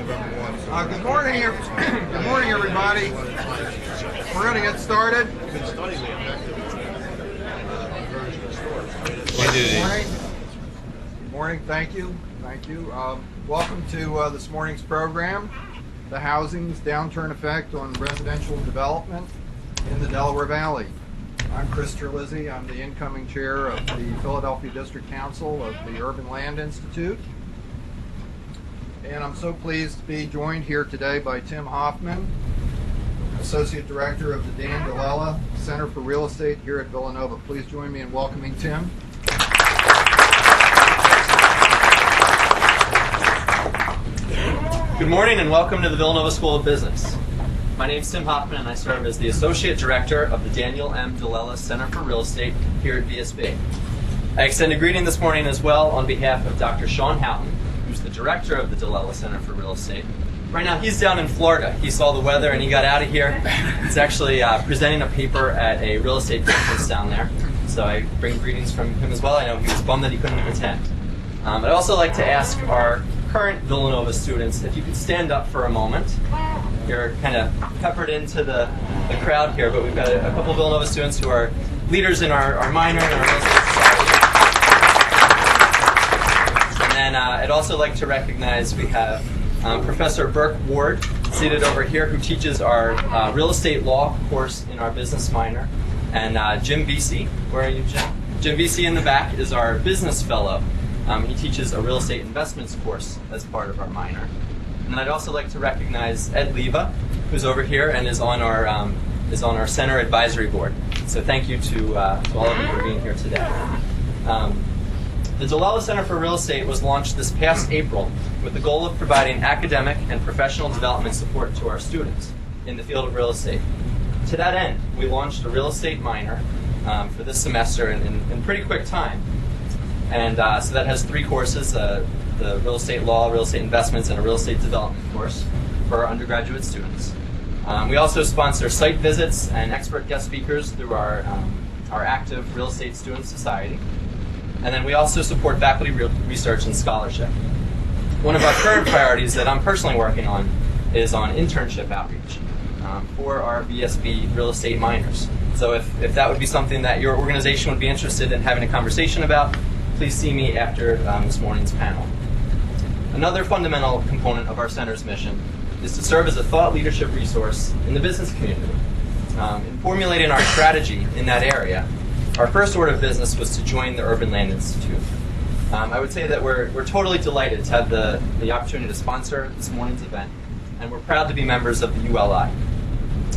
Good morning, good morning, everybody. We're going to get started. Good morning. Good morning. Thank you. Welcome to this morning's program, The Housing's Downturn Effect on Residential Development in the Delaware Valley. I'm Chris Terlizzi. I'm the incoming chair of the Philadelphia District Council of the Urban Land Institute. And I'm so pleased to be joined here today by Tim Hoffman, Associate Director of the Dan DiLella Center for Real Estate here at Villanova. Please join me in welcoming Tim. Good morning and welcome to the Villanova School of Business. My name is Tim Hoffman and I serve as the Associate Director of the Daniel M. DiLella Center for Real Estate here at VSB. I extend a greeting this morning as well on behalf of Dr. Sean Houghton, who's the Director of the DiLella Center for Real Estate. Right now he's down in Florida. He saw the weather and he got out of here. He's actually presenting a paper at a real estate conference down there. So I bring greetings from him as well. I know he was bummed that he couldn't attend. I'd also like to ask our current Villanova students if you could stand up for a moment. You're kind of peppered into the crowd here, but we've got a couple Villanova students who are leaders in our minor and our real estate society. And then I'd also like to recognize we have Professor Burke Ward seated over here, who teaches our real estate law course in our business minor. And Jim Vesey, where are you, Jim? Jim Vesey in the back is our business fellow. He teaches a real estate investments course as part of our minor. And I'd also like to recognize Ed Leva, who's over here and is on our center advisory board. So thank you to all of you for being here today. The DiLella Center for Real Estate was launched this past April with the goal of providing academic and professional development support to our students in the field of real estate. To that end, we launched a real estate minor for this semester in pretty quick time. And so that has 3 courses, the real estate law, real estate investments, and a real estate development course for our undergraduate students. We also sponsor site visits and expert guest speakers through our active Real Estate Student Society. And then we also support faculty research and scholarship. One of our current priorities that I'm personally working on is on internship outreach for our VSB real estate minors. So if that would be something that your organization would be interested in having a conversation about, please see me after this morning's panel. Another fundamental component of our center's mission is to serve as a thought leadership resource in the business community. In formulating our strategy in that area, our first order of business was to join the Urban Land Institute. I would say that we're totally delighted to have the opportunity to sponsor this morning's event, and we're proud to be members of the ULI.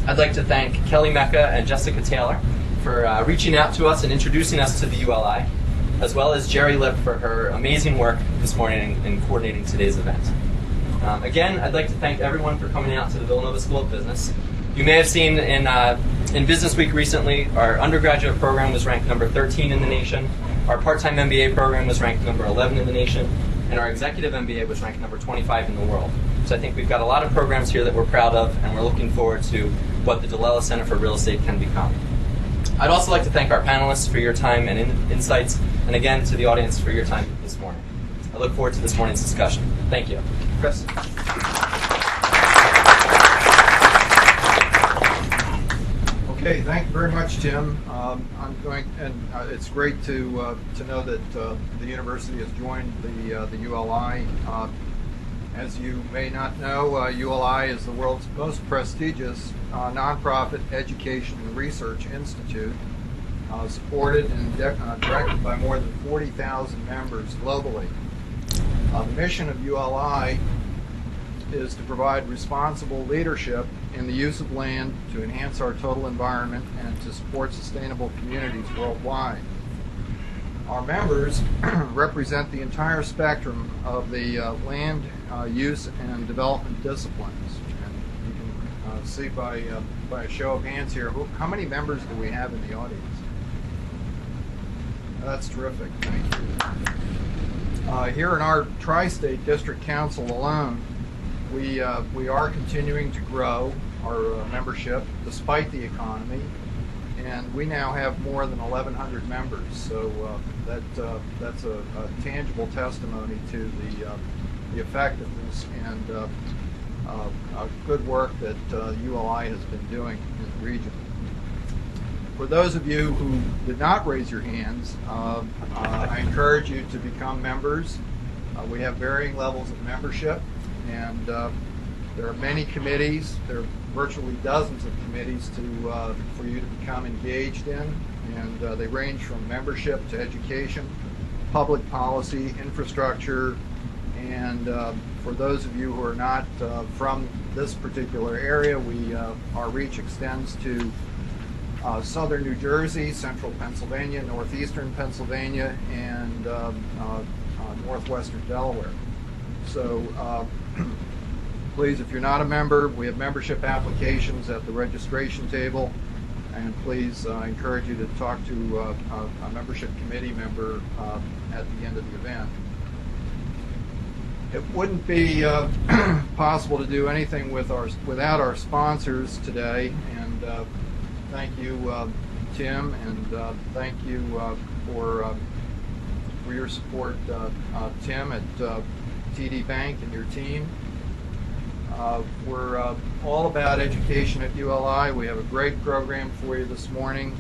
I'd like to thank Kelly Mecca and Jessica Taylor for reaching out to us and introducing us to the ULI, as well as Jerry Lip for her amazing work this morning in coordinating today's event. Again, I'd like to thank everyone for coming out to the Villanova School of Business. You may have seen in Business Week recently, our undergraduate program was ranked number 13 in the nation, our part-time MBA program was ranked number 11 in the nation, and our executive MBA was ranked number 25 in the world. So I think we've got a lot of programs here that we're proud of, and we're looking forward to what the DiLella Center for Real Estate can become. I'd also like to thank our panelists for your time and insights, and again to the audience for your time this morning. I look forward to this morning's discussion. Thank you. Chris? Okay, thank you very much, Tim. It's great to know that the university has joined the ULI. As you may not know, ULI is the world's most prestigious nonprofit education and research institute, supported and directed by more than 40,000 members globally. The mission of ULI is to provide responsible leadership in the use of land to enhance our total environment and to support sustainable communities worldwide. Our members represent the entire spectrum of the land use and development disciplines. And you can see by a show of hands here, how many members do we have in the audience? That's terrific, thank you. Here in our Tri-State District Council alone, we are continuing to grow our membership despite the economy, and we now have more than 1,100 members. So that's a tangible testimony to the effectiveness and good work that ULI has been doing in the region. For those of you who did not raise your hands, I encourage you to become members. We have varying levels of membership, and there are many committees. There are virtually dozens of committees for you to become engaged in, and they range from membership to education, public policy, infrastructure, and for those of you who are not from this particular area, our reach extends to southern New Jersey, central Pennsylvania, northeastern Pennsylvania, and northwestern Delaware. So please, if you're not a member, we have membership applications at the registration table, and please encourage you to talk to a membership committee member at the end of the event. It wouldn't be possible to do anything without our sponsors today, and thank you, Tim, and thank you for your support, Tim, at TD Bank and your team. We're all about education at ULI. We have a great program for you this morning,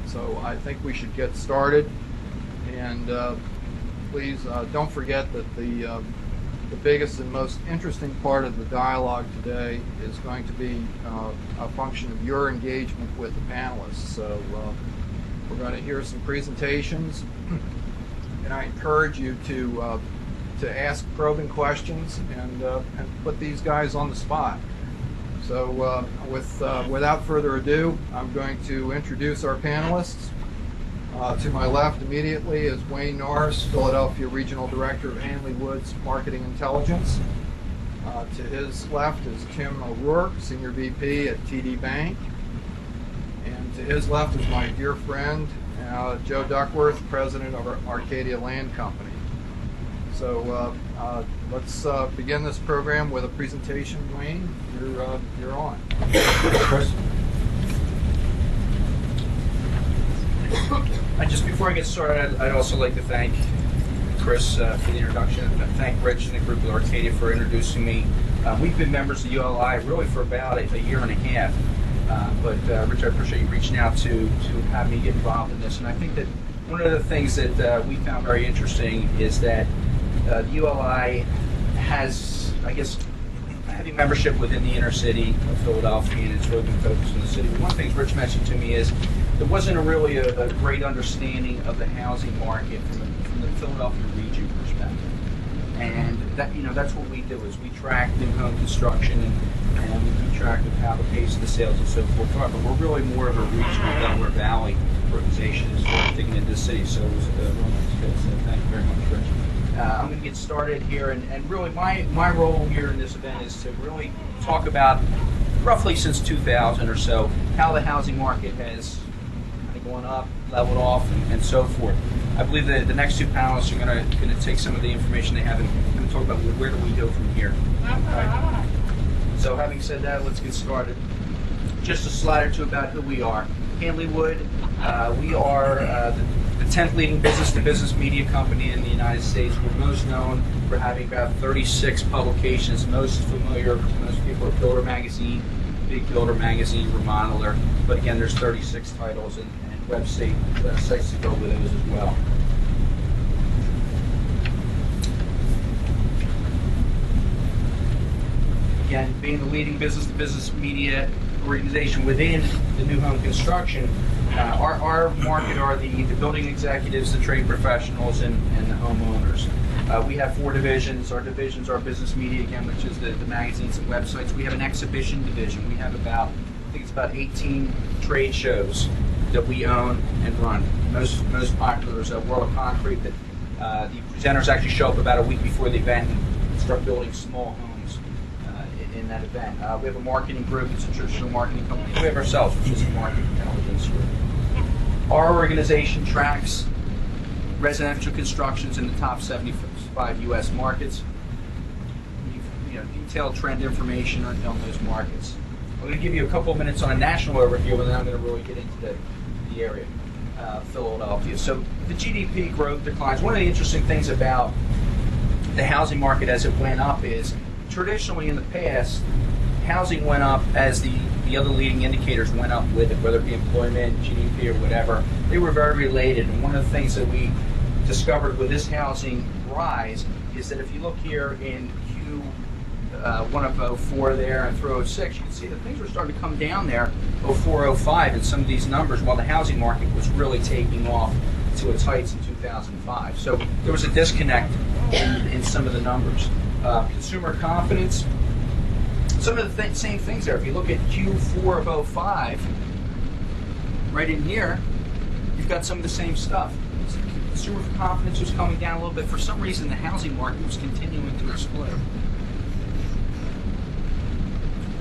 so I think we should get started. And please don't forget that the biggest and most interesting part of the dialogue today is going to be a function of your engagement with the panelists. So we're going to hear some presentations, and I encourage you to ask probing questions and put these guys on the spot. So without further ado, I'm going to introduce our panelists. To my left immediately is Wayne Norris, Philadelphia Regional Director of Hanley Woods Marketing Intelligence. To his left is Tim O'Rourke, Senior VP at TD Bank. And to his left is my dear friend, Joe Duckworth, President of Arcadia Land Company. So let's begin this program with a presentation. Wayne, you're on. Chris? Just before I get started, I'd also like to thank Chris for the introduction, and thank Rich and the group at Arcadia for introducing me. We've been members of ULI really for about a year and a half, but Rich, I appreciate you reaching out to have me get involved in this. And I think that one of the things that we found very interesting is that the ULI has, I guess, heavy membership within the inner city of Philadelphia, and it's really been focused on the city. But one of the things Rich mentioned to me is there wasn't really a great understanding of the housing market from the Philadelphia region perspective. And that's what we do, is we track new home construction and we keep track of how the pace of the sales and so forth. But we're really more of a regional Delaware Valley organization as far as digging into the city. So it was a real nice fit. So thank you very much, Rich. I'm going to get started here, and really my role here in this event is to really talk about, roughly since 2000 or so, how the housing market has kind of gone up, leveled off, and so forth. I believe that the next two panelists are going to take some of the information they have and going to talk about where do we go from here. Okay. So having said that, let's get started. Just a slide or two about who we are. Hanley Wood, we are the 10th leading business-to-business media company in the United States. We're most known for having about 36 publications. Most familiar to most people are Builder Magazine, Big Builder Magazine, Remodeler. But again, there's 36 titles and websites to go with those as well. Again, being the leading business-to-business media organization within the new home construction, our market are the building executives, the trade professionals, and the homeowners. We have 4 divisions. Our divisions are business media, again, which is the magazines and websites. We have an exhibition division. We have about 18 trade shows that we own and run. Most popular is World of Concrete, that the presenters actually show up about a week before the event and start building small homes in that event. We have a marketing group. It's a traditional marketing company. We have ourselves, which is a marketing intelligence group. Our organization tracks residential constructions in the top 75 U.S. markets. Detailed trend information on those markets. I'm going to give you a couple of minutes on a national overview, and then I'm going to really get into the area, Philadelphia. So the GDP growth declines. One of the interesting things about the housing market as it went up is traditionally in the past, housing went up as the other leading indicators went up with it, whether it be employment, GDP, or whatever. They were very related. And one of the things that we discovered with this housing rise is that if you look here in Q1 of 04 there and through 06, you can see that things were starting to come down there 04, 05 in some of these numbers, while the housing market was really taking off to its heights in 2005. So there was a disconnect in some of the numbers. Consumer confidence, some of the same things there. If you look at Q4 of 05, right in here, you've got some of the same stuff. Consumer confidence was coming down a little bit. For some reason, the housing market was continuing to explode.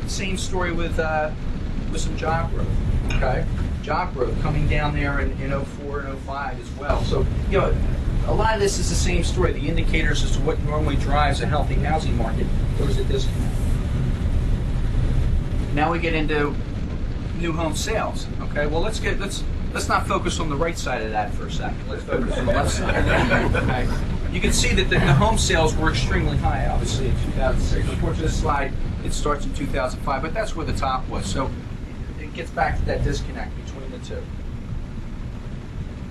Same story with some job growth. Okay, job growth coming down there in 04 and 05 as well. So, you know, a lot of this is the same story. The indicators as to what normally drives a healthy housing market, there was a disconnect. Now we get into new home sales. Okay, well let's not focus on the right side of that for a second. Let's focus on the left side. Okay. You can see that the home sales were extremely high, obviously, in 2006. Unfortunately, this slide, it starts in 2005, but that's where the top was. So it gets back to that disconnect between the two.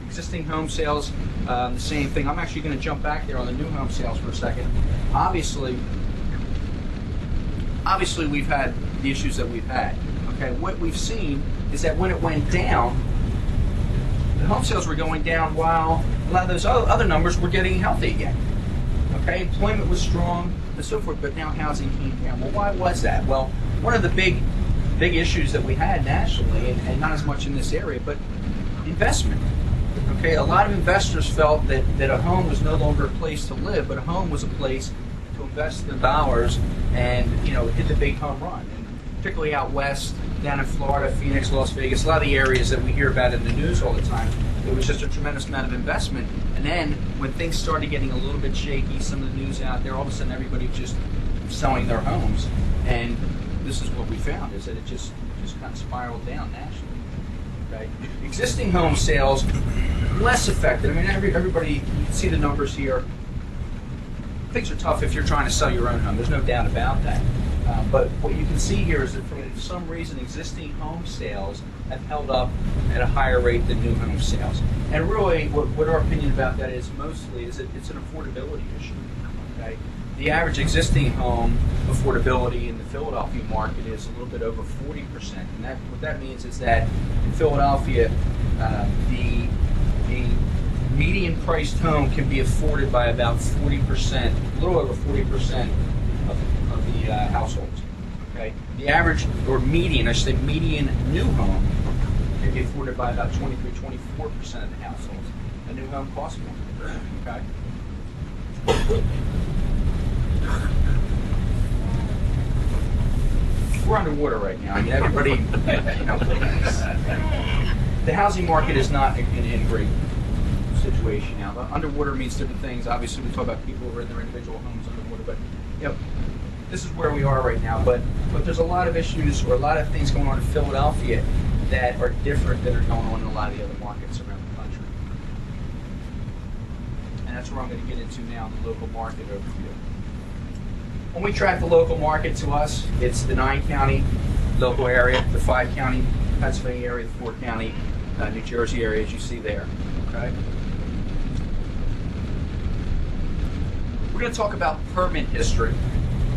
Existing home sales, the same thing. I'm actually going to jump back there on the new home sales for a second. Obviously, we've had the issues that we've had. Okay, what we've seen is that when it went down, the home sales were going down while a lot of those other numbers were getting healthy again. Okay, employment was strong and so forth, but now housing came down. Well, why was that? Well, one of the big issues that we had nationally, and not as much in this area, but investment. Okay, a lot of investors felt that a home was no longer a place to live, but a home was a place to invest the dollars and, you know, hit the big home run. And particularly out west, down in Florida, Phoenix, Las Vegas, a lot of the areas that we hear about in the news all the time, it was just a tremendous amount of investment. And then when things started getting a little bit shaky, some of the news out there, all of a sudden everybody just selling their homes. And this is what we found, is that it just kind of spiraled down nationally. Okay? Existing home sales, less affected. I mean, everybody, you can see the numbers here. Things are tough if you're trying to sell your own home. There's no doubt about that. But what you can see here is that for some reason existing home sales have held up at a higher rate than new home sales. And really, what our opinion about that is mostly is that it's an affordability issue. Okay? The average existing home affordability in the Philadelphia market is a little bit over 40%. And what that means is that in Philadelphia, the median priced home can be afforded by about 40%, a little over 40% of the households. Okay, the average, or median, I should say median new home can be afforded by about 23-24% of the households. A new home costs more. Okay. We're underwater right now. I mean, everybody, you know, the housing market is not in great situation now. The underwater means different things. Obviously, we talk about people who are in their individual homes underwater, but you know, this is where we are right now. But there's a lot of issues or a lot of things going on in Philadelphia that are different that are going on in a lot of the other markets around the country. And that's where I'm going to get into now, the local market overview. When we track the local market, to us, it's the 9-county local area, the 5-county Pennsylvania area, the 4-county New Jersey area, as you see there. Okay. We're going to talk about permit history.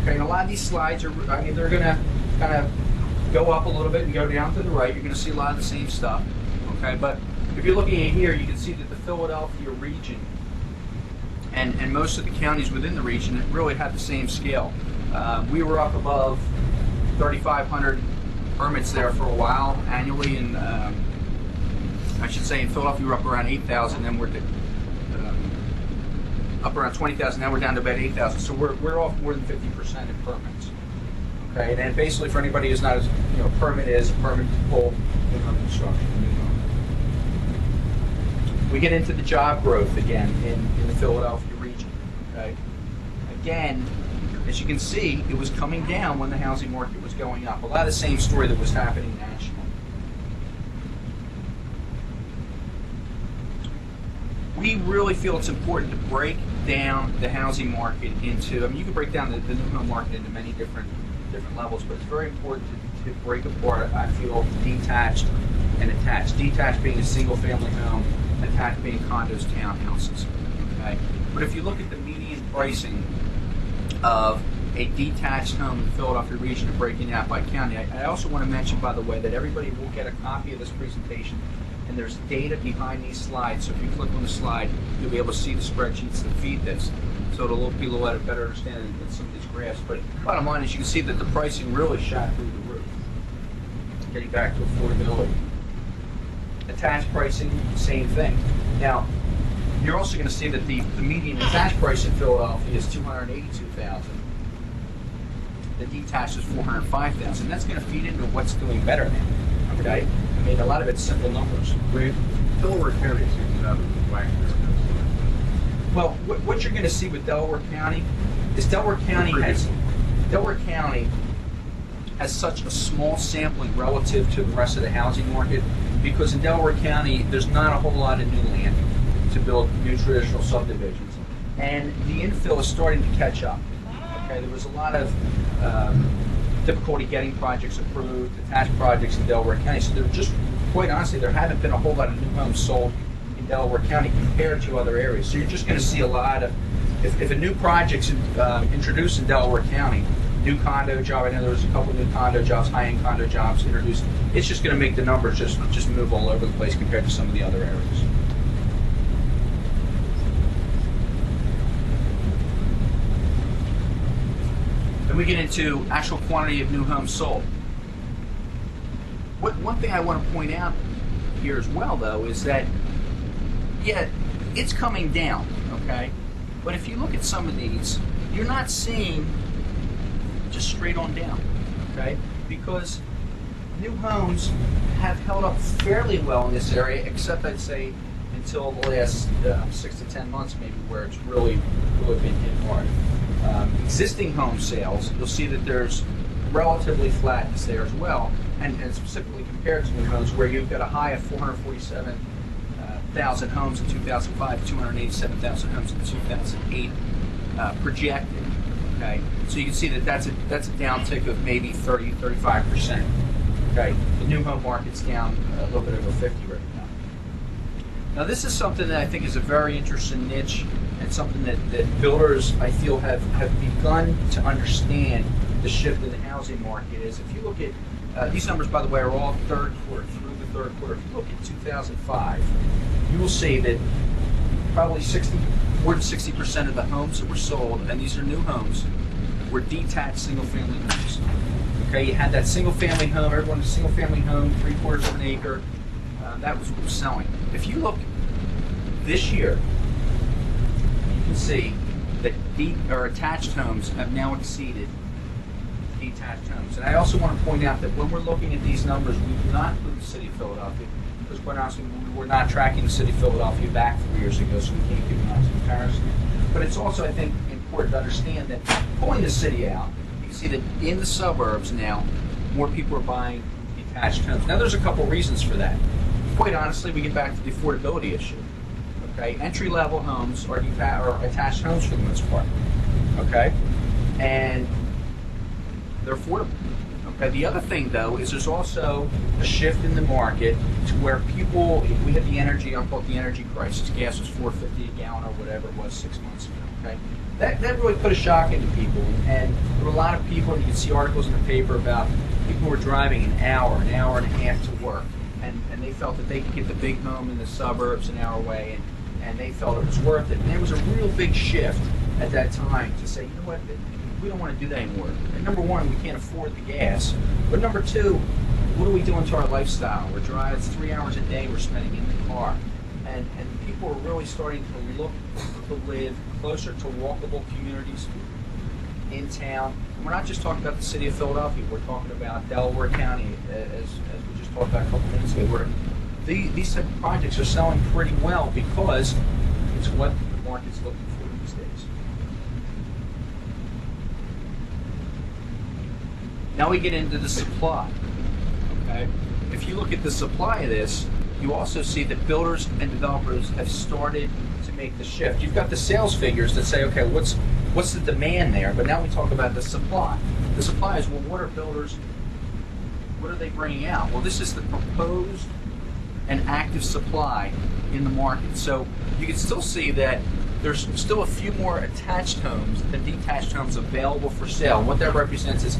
Okay, and a lot of these slides are, I mean, they're going to kind of go up a little bit and go down to the right. You're going to see a lot of the same stuff. Okay, but if you're looking at here, you can see that the Philadelphia region and most of the counties within the region really have the same scale. We were up above 3,500 permits there for a while annually, and I should say in Philadelphia we were up around 8,000, then we're up around 20,000, now we're down to about 8,000. So we're off more than 50% in permits. Okay, and then basically for anybody who's not, you know, permit is a permit to pull new home construction. We get into the job growth again in the Philadelphia region. Okay, again, as you can see, it was coming down when the housing market was going up. A lot of the same story that was happening nationally. we really feel it's important to break down the housing market into, I mean, you can break down the new home market into many different levels, but it's very important to break apart, I feel, detached and attached. Detached being a single family home, attached being condos, townhouses. Okay? But if you look at the median pricing of a detached home in the Philadelphia region and breaking out by county, I also want to mention, by the way, that everybody will get a copy of this presentation, and there's data behind these slides. So if you click on the slide, you'll be able to see the spreadsheets that feed this. So it'll be a little better understanding than some of these graphs. But bottom line is you can see that the pricing really shot through the roof. Getting back to affordability. Attached pricing, same thing. Now, you're also going to see that the median attached price in Philadelphia is $282,000. The detached is $405,000. That's going to feed into what's doing better now. Okay? I mean, a lot of it's simple numbers. Delaware County seems to have a whack there. Well, what you're going to see with Delaware County is Delaware County has such a small sampling relative to the rest of the housing market, because in Delaware County there's not a whole lot of new land to build new traditional subdivisions, and the infill is starting to catch up. Okay, there was a lot of difficulty getting projects approved, attached projects in Delaware County, so there just, quite honestly, there haven't been a whole lot of new homes sold in Delaware County compared to other areas. So you're just going to see a lot of, if a new project's introduced in Delaware County, new condo job, I know there was a couple new condo jobs, high-end condo jobs introduced, it's just going to make the numbers just move all over the place compared to some of the other areas. Then we get into actual quantity of new homes sold. One thing I want to point out here as well, though, is that, yeah, it's coming down, okay? But if you look at some of these, you're not seeing just straight on down, okay? Because new homes have held up fairly well in this area, except I'd say until the last 6 to 10 months, maybe, where it's really been hit hard. Existing home sales, you'll see that there's relatively flatness there as well, and specifically compared to new homes, where you've got a high of 447,000 homes in 2005, 287,000 homes in 2008 projected. Okay, so you can see that that's a downtick of maybe 30-35%. Okay, the new home market's down a little bit over 50 right now. Now this is something that I think is a very interesting niche, and something that builders, I feel, have begun to understand the shift in the housing market. Is if you look at these numbers, by the way, are all third quarter, through the third quarter. If you look at 2005, you will see that probably more than 60% of the homes that were sold, and these are new homes, were detached single-family homes. Okay, you had that single-family home, everyone had a single-family home, 3/4 of an acre. That was what was selling. If you look this year, you can see that attached homes have now exceeded detached homes. And I also want to point out that when we're looking at these numbers, we do not include the city of Philadelphia, because quite honestly, we're not tracking the city of Philadelphia back 3 years ago, so we can't give an honest comparison. But it's also, I think, important to understand that pulling the city out, you can see that in the suburbs now, more people are buying detached homes. Now, there's a couple reasons for that. Quite honestly, we get back to the affordability issue. Okay, entry-level homes are attached homes for the most part. Okay, and they're affordable. Okay, the other thing, though, is there's also a shift in the market to where people, we had the energy, I'll call it the energy crisis. Gas was $4.50 a gallon or whatever it was 6 months ago. Okay, that really put a shock into people, and there were a lot of people, and you can see articles in the paper about people who were driving an hour and a half to work, and they felt that they could get the big home in the suburbs an hour away, and they felt it was worth it. And there was a real big shift at that time to say, you know what, we don't want to do that anymore. And number one, we can't afford the gas. But number two, what are we doing to our lifestyle? We're driving 3 hours a day we're spending in the car. And people are really starting to look to live closer to walkable communities in town. And we're not just talking about the city of Philadelphia. We're talking about Delaware County, as we just talked about a couple minutes ago, where these type of projects are selling pretty well because it's what the market's looking for these days. Now we get into the supply. Okay, if you look at the supply of this, you also see that builders and developers have started to make the shift. You've got the sales figures that say, okay, what's the demand there? But now we talk about the supply. The supply is, well, what are they bringing out? Well, this is the proposed and active supply in the market. So you can still see that there's still a few more attached homes than detached homes available for sale. And what that represents is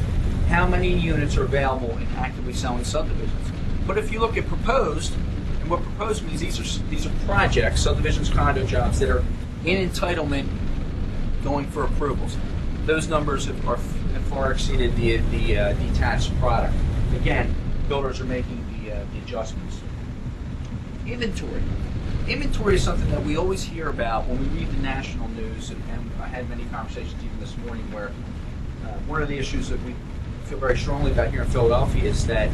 how many units are available in actively selling subdivisions. But if you look at proposed, and what proposed means, these are projects, subdivisions, condo jobs that are in entitlement going for approvals. Those numbers have far exceeded the detached product. Again, builders are making the adjustments. Inventory. Inventory is something that we always hear about when we read the national news, and I had many conversations even this morning where one of the issues that we feel very strongly about here in Philadelphia is that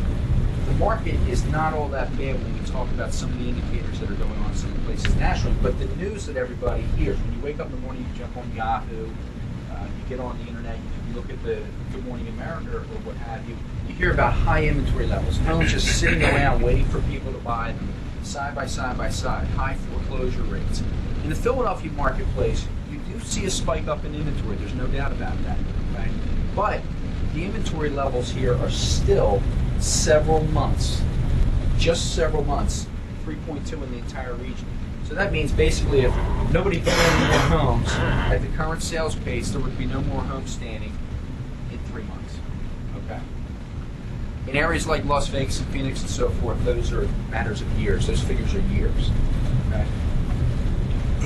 the market is not all that bad when we talk about some of the indicators that are going on in some places nationally, but the news that everybody hears, when you wake up in the morning, you jump on Yahoo, you get on the internet, you look at the Good Morning America or what have you, you hear about high inventory levels, homes just sitting around waiting for people to buy them, side by side by side, high foreclosure rates. In the Philadelphia marketplace, you do see a spike up in inventory, there's no doubt about that, okay? But the inventory levels here are still several months, just several months, 3.2 in the entire region. So that means basically if nobody built any more homes at the current sales pace, there would be no more homes standing in 3 months. Okay. In areas like Las Vegas and Phoenix and so forth, those are matters of years. Those figures are years. Okay.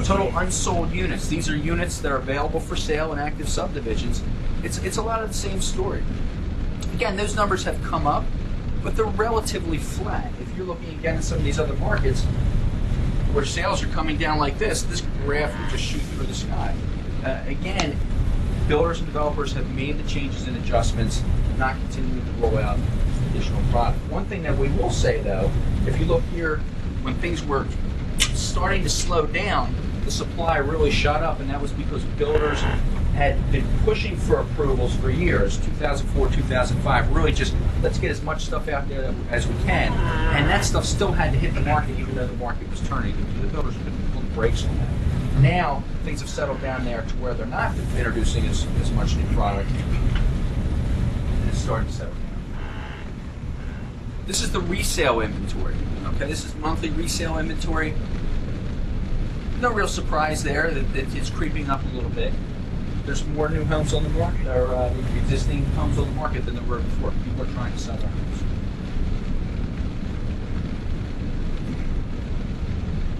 Total unsold units. These are units that are available for sale in active subdivisions. It's a lot of the same story. Again, those numbers have come up, but they're relatively flat. If you're looking again at some of these other markets where sales are coming down like this graph would just shoot through the sky. Again, builders and developers have made the changes and adjustments, not continuing to roll out additional product. One thing that we will say though, if you look here, when things were starting to slow down, the supply really shot up, and that was because builders had been pushing for approvals for years, 2004, 2005, really just let's get as much stuff out there as we can, and that stuff still had to hit the market even though the market was turning. The builders couldn't pull the brakes on that. Now things have settled down there to where they're not introducing as much new product, and it's starting to settle down. This is the resale inventory. Okay, this is monthly resale inventory. No real surprise there that it's creeping up a little bit. There's more new homes on the market, or existing homes on the market than there were before. People are trying to sell their homes.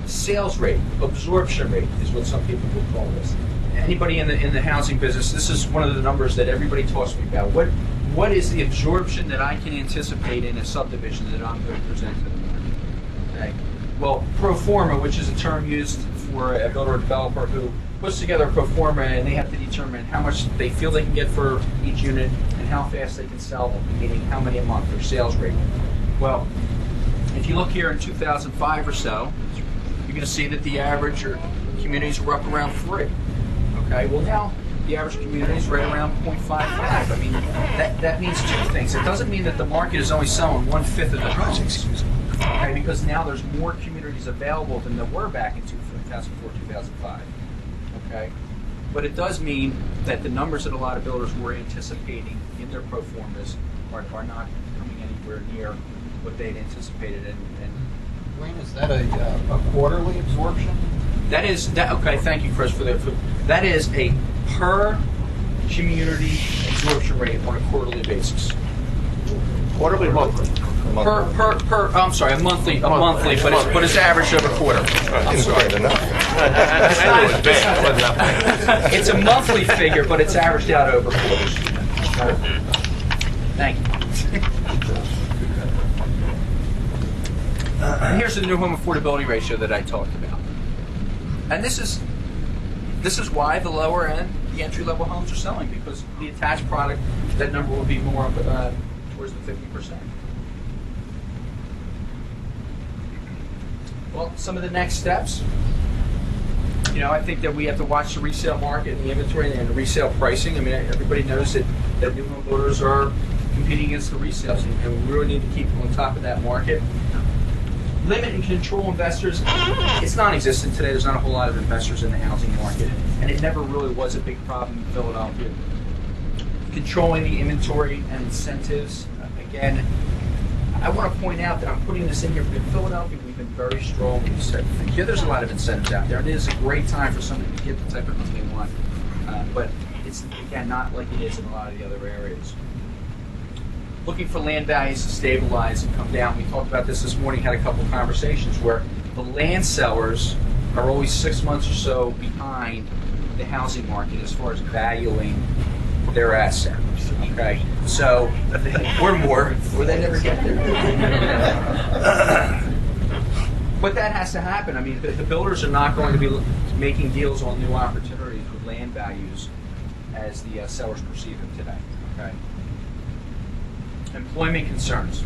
Sales rate, absorption rate is what some people will call this. Anybody in the housing business, this is one of the numbers that everybody talks to me about. What is the absorption that I can anticipate in a subdivision that I'm going to present to the market? Okay. Well, pro forma, which is a term used for a builder or developer who puts together a pro forma, and they have to determine how much they feel they can get for each unit and how fast they can sell them, meaning how many a month, their sales rate. Well, if you look here in 2005 or so, you're going to see that the average communities were up around 3. Okay, well now the average community is right around 0.55. I mean, that means two things. It doesn't mean that the market is only selling 1/5 of the homes. Okay, because now there's more communities available than there were back in 2004, 2005. Okay, but it does mean that the numbers that a lot of builders were anticipating in their pro formas are not coming anywhere near what they'd anticipated. And Wayne, is that a quarterly absorption? that is that. Okay, thank you, Chris, for that. That is a per community absorption rate on a quarterly basis. Quarterly, monthly. I'm sorry, a monthly, but it's averaged over a quarter. I'm sorry. It's a monthly figure, but it's averaged out over quarters. Thank you. And here's the new home affordability ratio that I talked about. And this is why the lower end, the entry level homes are selling, because the attached product, that number will be more towards the 50%. Well, some of the next steps, I think that we have to watch the resale market and the inventory and the resale pricing. I mean, everybody knows that new home builders are competing against the resales, and we really need to keep on top of that market. limit and control investors, it's non-existent today. There's not a whole lot of investors in the housing market, and it never really was a big problem in Philadelphia. Controlling the inventory and incentives, again, I want to point out that I'm putting this in here, but in Philadelphia, we've been very strong. Yeah, there's a lot of incentives out there. It is a great time for somebody to get the type of home they want, but it's, again, not like it is in a lot of the other areas. Looking for land values to stabilize and come down. We talked about this morning, had a couple of conversations where the land sellers are always 6 months or so behind the housing market as far as valuing their asset. Okay, so or more, or they never get there. But that has to happen. I mean, the builders are not going to be making deals on new opportunities with land values as the sellers perceive them today. Okay. Employment concerns.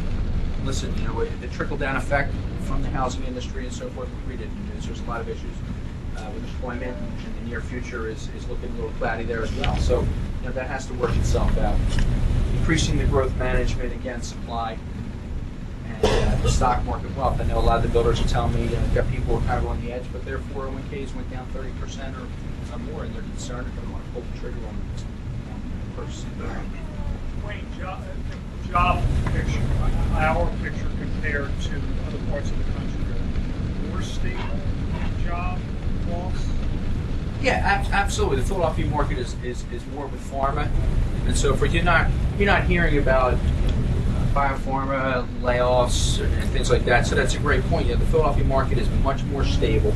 Listen, you know, the trickle-down effect from the housing industry and so forth. We read it in the news. There's a lot of issues with employment, and the near future is looking a little cloudy there as well. So, you know, that has to work itself out. Increasing the growth management, again, supply, and the stock market wealth. I know a lot of the builders are telling me they've got people who are kind of on the edge, but their 401ks went down 30% or more, and they're concerned if they want to pull the trigger on purchasing. Wayne, job picture, our picture compared to other parts of the country, more stable job loss? Yeah, absolutely. The Philadelphia market is more with pharma, and so for you're not hearing about biopharma layoffs and things like that. So that's a great point. Yeah, the Philadelphia market is much more stable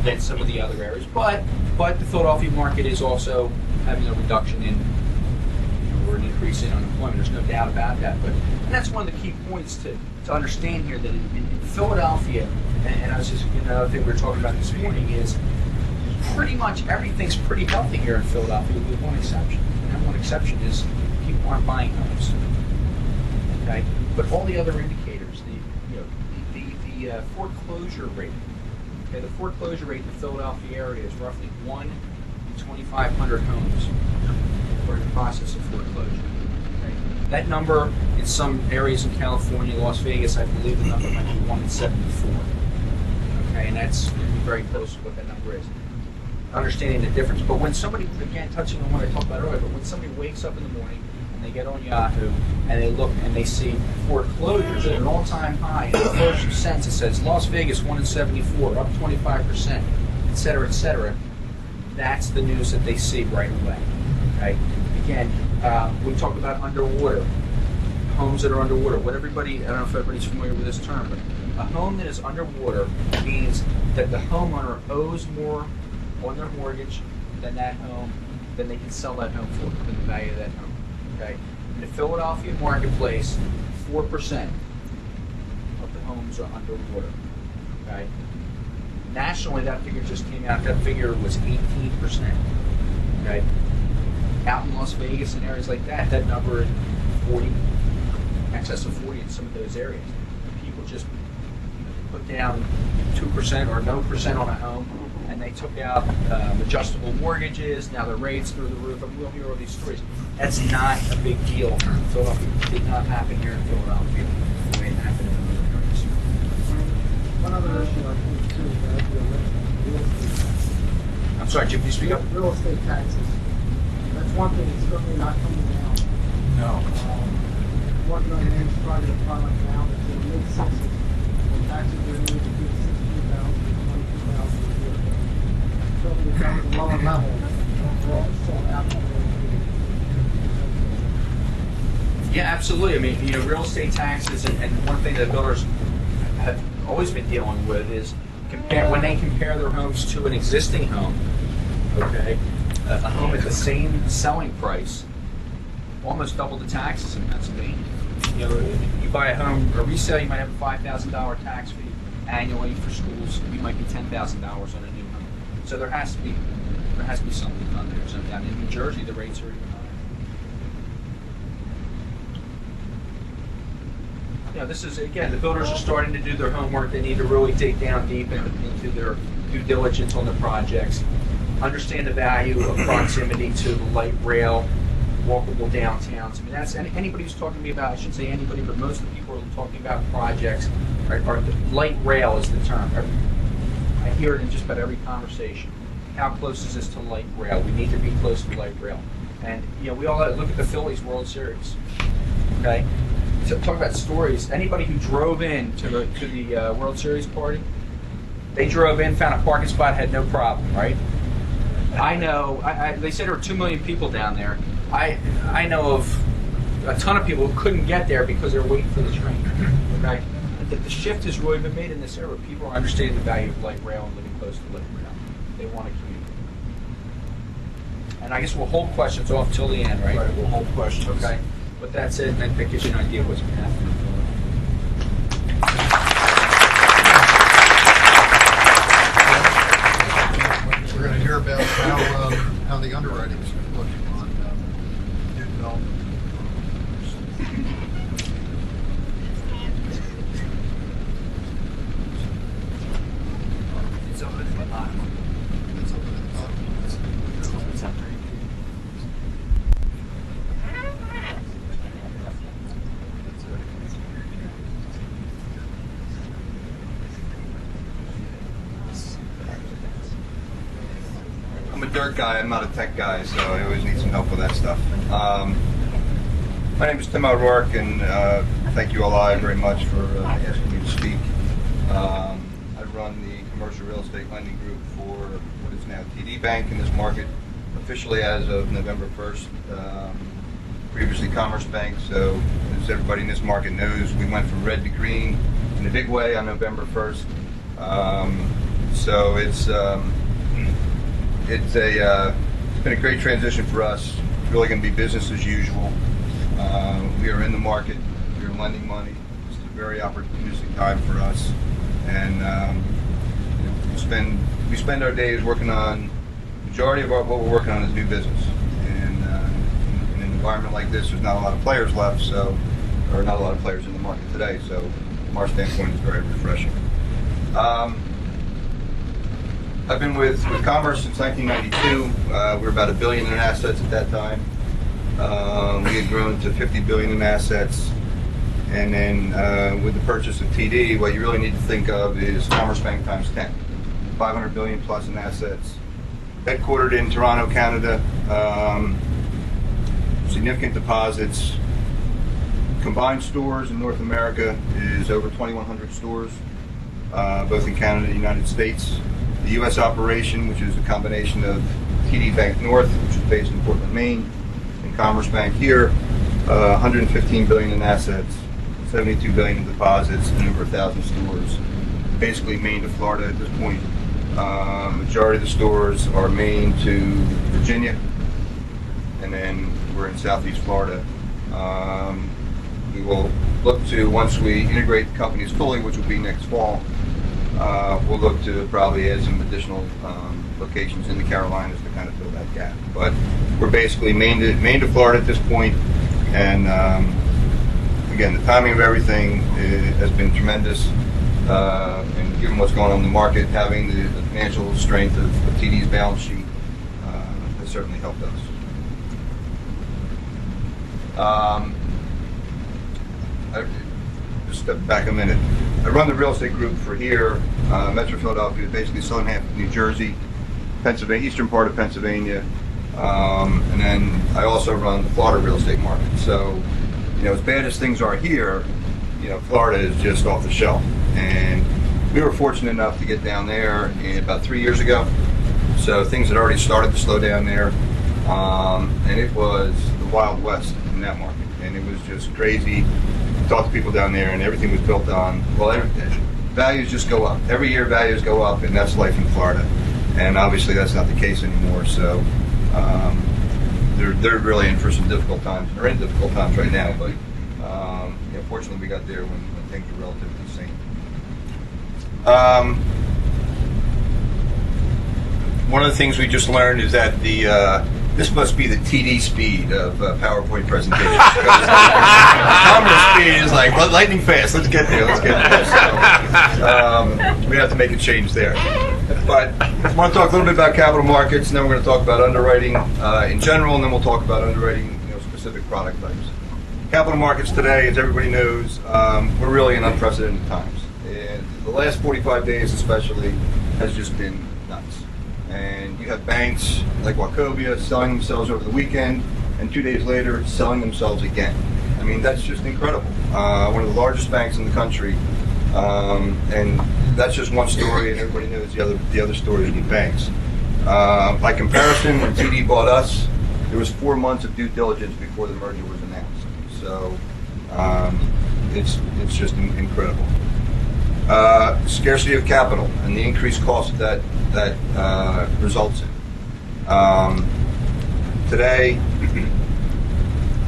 than some of the other areas, but the Philadelphia market is also having a reduction in, or an increase in unemployment. There's no doubt about that. And that's one of the key points to understand here, that in Philadelphia, and I was just, another thing we were talking about this morning is pretty much everything's pretty healthy here in Philadelphia with one exception. And that one exception is people aren't buying homes. Okay? But all the other indicators, the foreclosure rate. Okay, the foreclosure rate in the Philadelphia area is roughly 1 in 2,500 homes are in the process of foreclosure. Okay? That number in some areas in California, Las Vegas, I believe the number might be 1 in 74. Okay, and that's very close to what that number is. Understanding the difference. But when somebody, again, touching on what I talked about earlier, but when somebody wakes up in the morning and they get on Yahoo and they look and they see foreclosures at an all-time high, and the first sentence it says Las Vegas 1 in 74, up 25%, et cetera, that's the news that they see right away. Okay? Again, we talk about underwater, homes that are underwater. What everybody, I don't know if everybody's familiar with this term, but a home that is underwater means that the homeowner owes more on their mortgage than that home, than they can sell that home for, than the value of that home. Okay? In the Philadelphia marketplace, 4% of the homes are underwater. Okay? Nationally, that figure just came out. That figure was 18%. Okay? Out in Las Vegas and areas like that, that number is 40, excess of 40 in some of those areas. People just put down 2% or no percent on a home, and they took out adjustable mortgages. Now the rates through the roof. And we'll hear all these stories. That's not a big deal in Philadelphia. It did not happen here in Philadelphia the way it happened in other areas. One other issue I think too is that real estate taxes. I'm sorry, Jim, can you speak up? Real estate taxes. That's one thing that's certainly not coming down. No. Working on an end project product now that's in the mid-sixes. The taxes are in between $16,000 and $22,000 a year. Certainly down at the lower level, we're all sold out. Yeah, absolutely. I mean, you know, real estate taxes, and one thing that builders have always been dealing with is when they compare their homes to an existing home. Okay, a home at the same selling price, almost double the taxes in Pennsylvania. You know, you buy a home, a resale, you might have a $5,000 tax fee annually. For schools, you might be $10,000 on a new home. So there has to be something done there. So down in New Jersey, the rates are even higher. You know, this is, again, the builders are starting to do their homework. They need to really dig down deep into their due diligence on the projects, understand the value of proximity to the light rail walkable downtowns. I mean, that's anybody who's talking to me about. I shouldn't say anybody, but most of the people who are talking about projects are light rail is the term. I hear it in just about every conversation. How close is this to light rail? We need to be close to light rail. And we all look at the Phillies World Series. Okay, so talk about stories. Anybody who drove in to the World Series party, they drove in, found a parking spot, had no problem, right? I know. They said there were 2 million people down there. I know of a ton of people who couldn't get there because they were waiting for the train. Okay, the shift has really been made in this era. People are understanding the value of light rail and living close to light rail. They want to commute. And I guess we'll hold questions off till the end, right? Right, we'll hold questions. Okay. But that's it. That gives you an idea of what's going to happen. We're going to hear about how the underwriting is looking on new development. It's over to the bottom. It's over to the bottom. I'm a dirt guy, I'm not a tech guy, so I always need some help with that stuff. My name is Tim O'Rourke, and thank you all very much for asking me to speak. I run the commercial real estate lending group for what is now TD Bank in this market, officially as of November 1st. Previously Commerce Bank, so as everybody in this market knows, we went from red to green in a big way on November 1st. So it's been a great transition for us. It's really going to be business as usual. We are in the market. We are lending money. It's a very opportunistic time for us, and we spend our days working on. Majority of what we're working on is new business, and in an environment like this, there's not a lot of players left, or not a lot of players in the market today. So, from our standpoint, it's very refreshing. I've been with Commerce since 1992. We were about $1 billion in assets at that time. We had grown to $50 billion in assets, and then with the purchase of TD, what you really need to think of is Commerce Bank times 10, $500 billion plus in assets. Headquartered in Toronto, Canada. Significant deposits. Combined stores in North America is over 2,100 stores, both in Canada and the United States. The U.S. operation, which is a combination of TD Bank North, which is based in Portland, Maine, and Commerce Bank here, 115 billion in assets, 72 billion in deposits, and over 1,000 stores. Basically, Maine to Florida at this point. Majority of the stores are Maine to Virginia, and then we're in Southeast Florida. We will look to, once we integrate the companies fully, which will be next fall, we'll look to probably add some additional locations in the Carolinas to kind of fill that gap. But we're basically Maine to Florida at this point, and again, the timing of everything has been tremendous. And given what's going on in the market, having the financial strength of TD's balance sheet has certainly helped us. Just step back a minute. I run the real estate group for here, Metro Philadelphia, basically southern half of New Jersey, Pennsylvania, eastern part of Pennsylvania, and then I also run the Florida real estate market. So, as bad as things are here, Florida is just off the shelf. And we were fortunate enough to get down there about 3 years ago. So things had already started to slow down there. And it was the Wild West in that market. And it was just crazy. Talk to people down there, and everything was built on, values just go up. Every year values go up, and that's life in Florida. And obviously that's not the case anymore. So they're really in for some difficult times. They're in difficult times right now, but fortunately we got there when things were relatively sane. One of the things we just learned is that this must be the TD speed of PowerPoint presentations. Commerce speed is like lightning fast. Let's get there. So, we have to make a change there. But I want to talk a little bit about capital markets, and then we're going to talk about underwriting in general, and then we'll talk about underwriting specific product types. Capital markets today, as everybody knows, we're really in unprecedented times. And the last 45 days especially has just been nuts. And you have banks like Wachovia selling themselves over the weekend, and 2 days later selling themselves again. I mean, that's just incredible. One of the largest banks in the country, and that's just one story, and everybody knows the other stories with banks. By comparison, when TD bought us, there was 4 months of due diligence before the merger was announced. So it's just incredible. Scarcity of capital and the increased cost that results in. Today,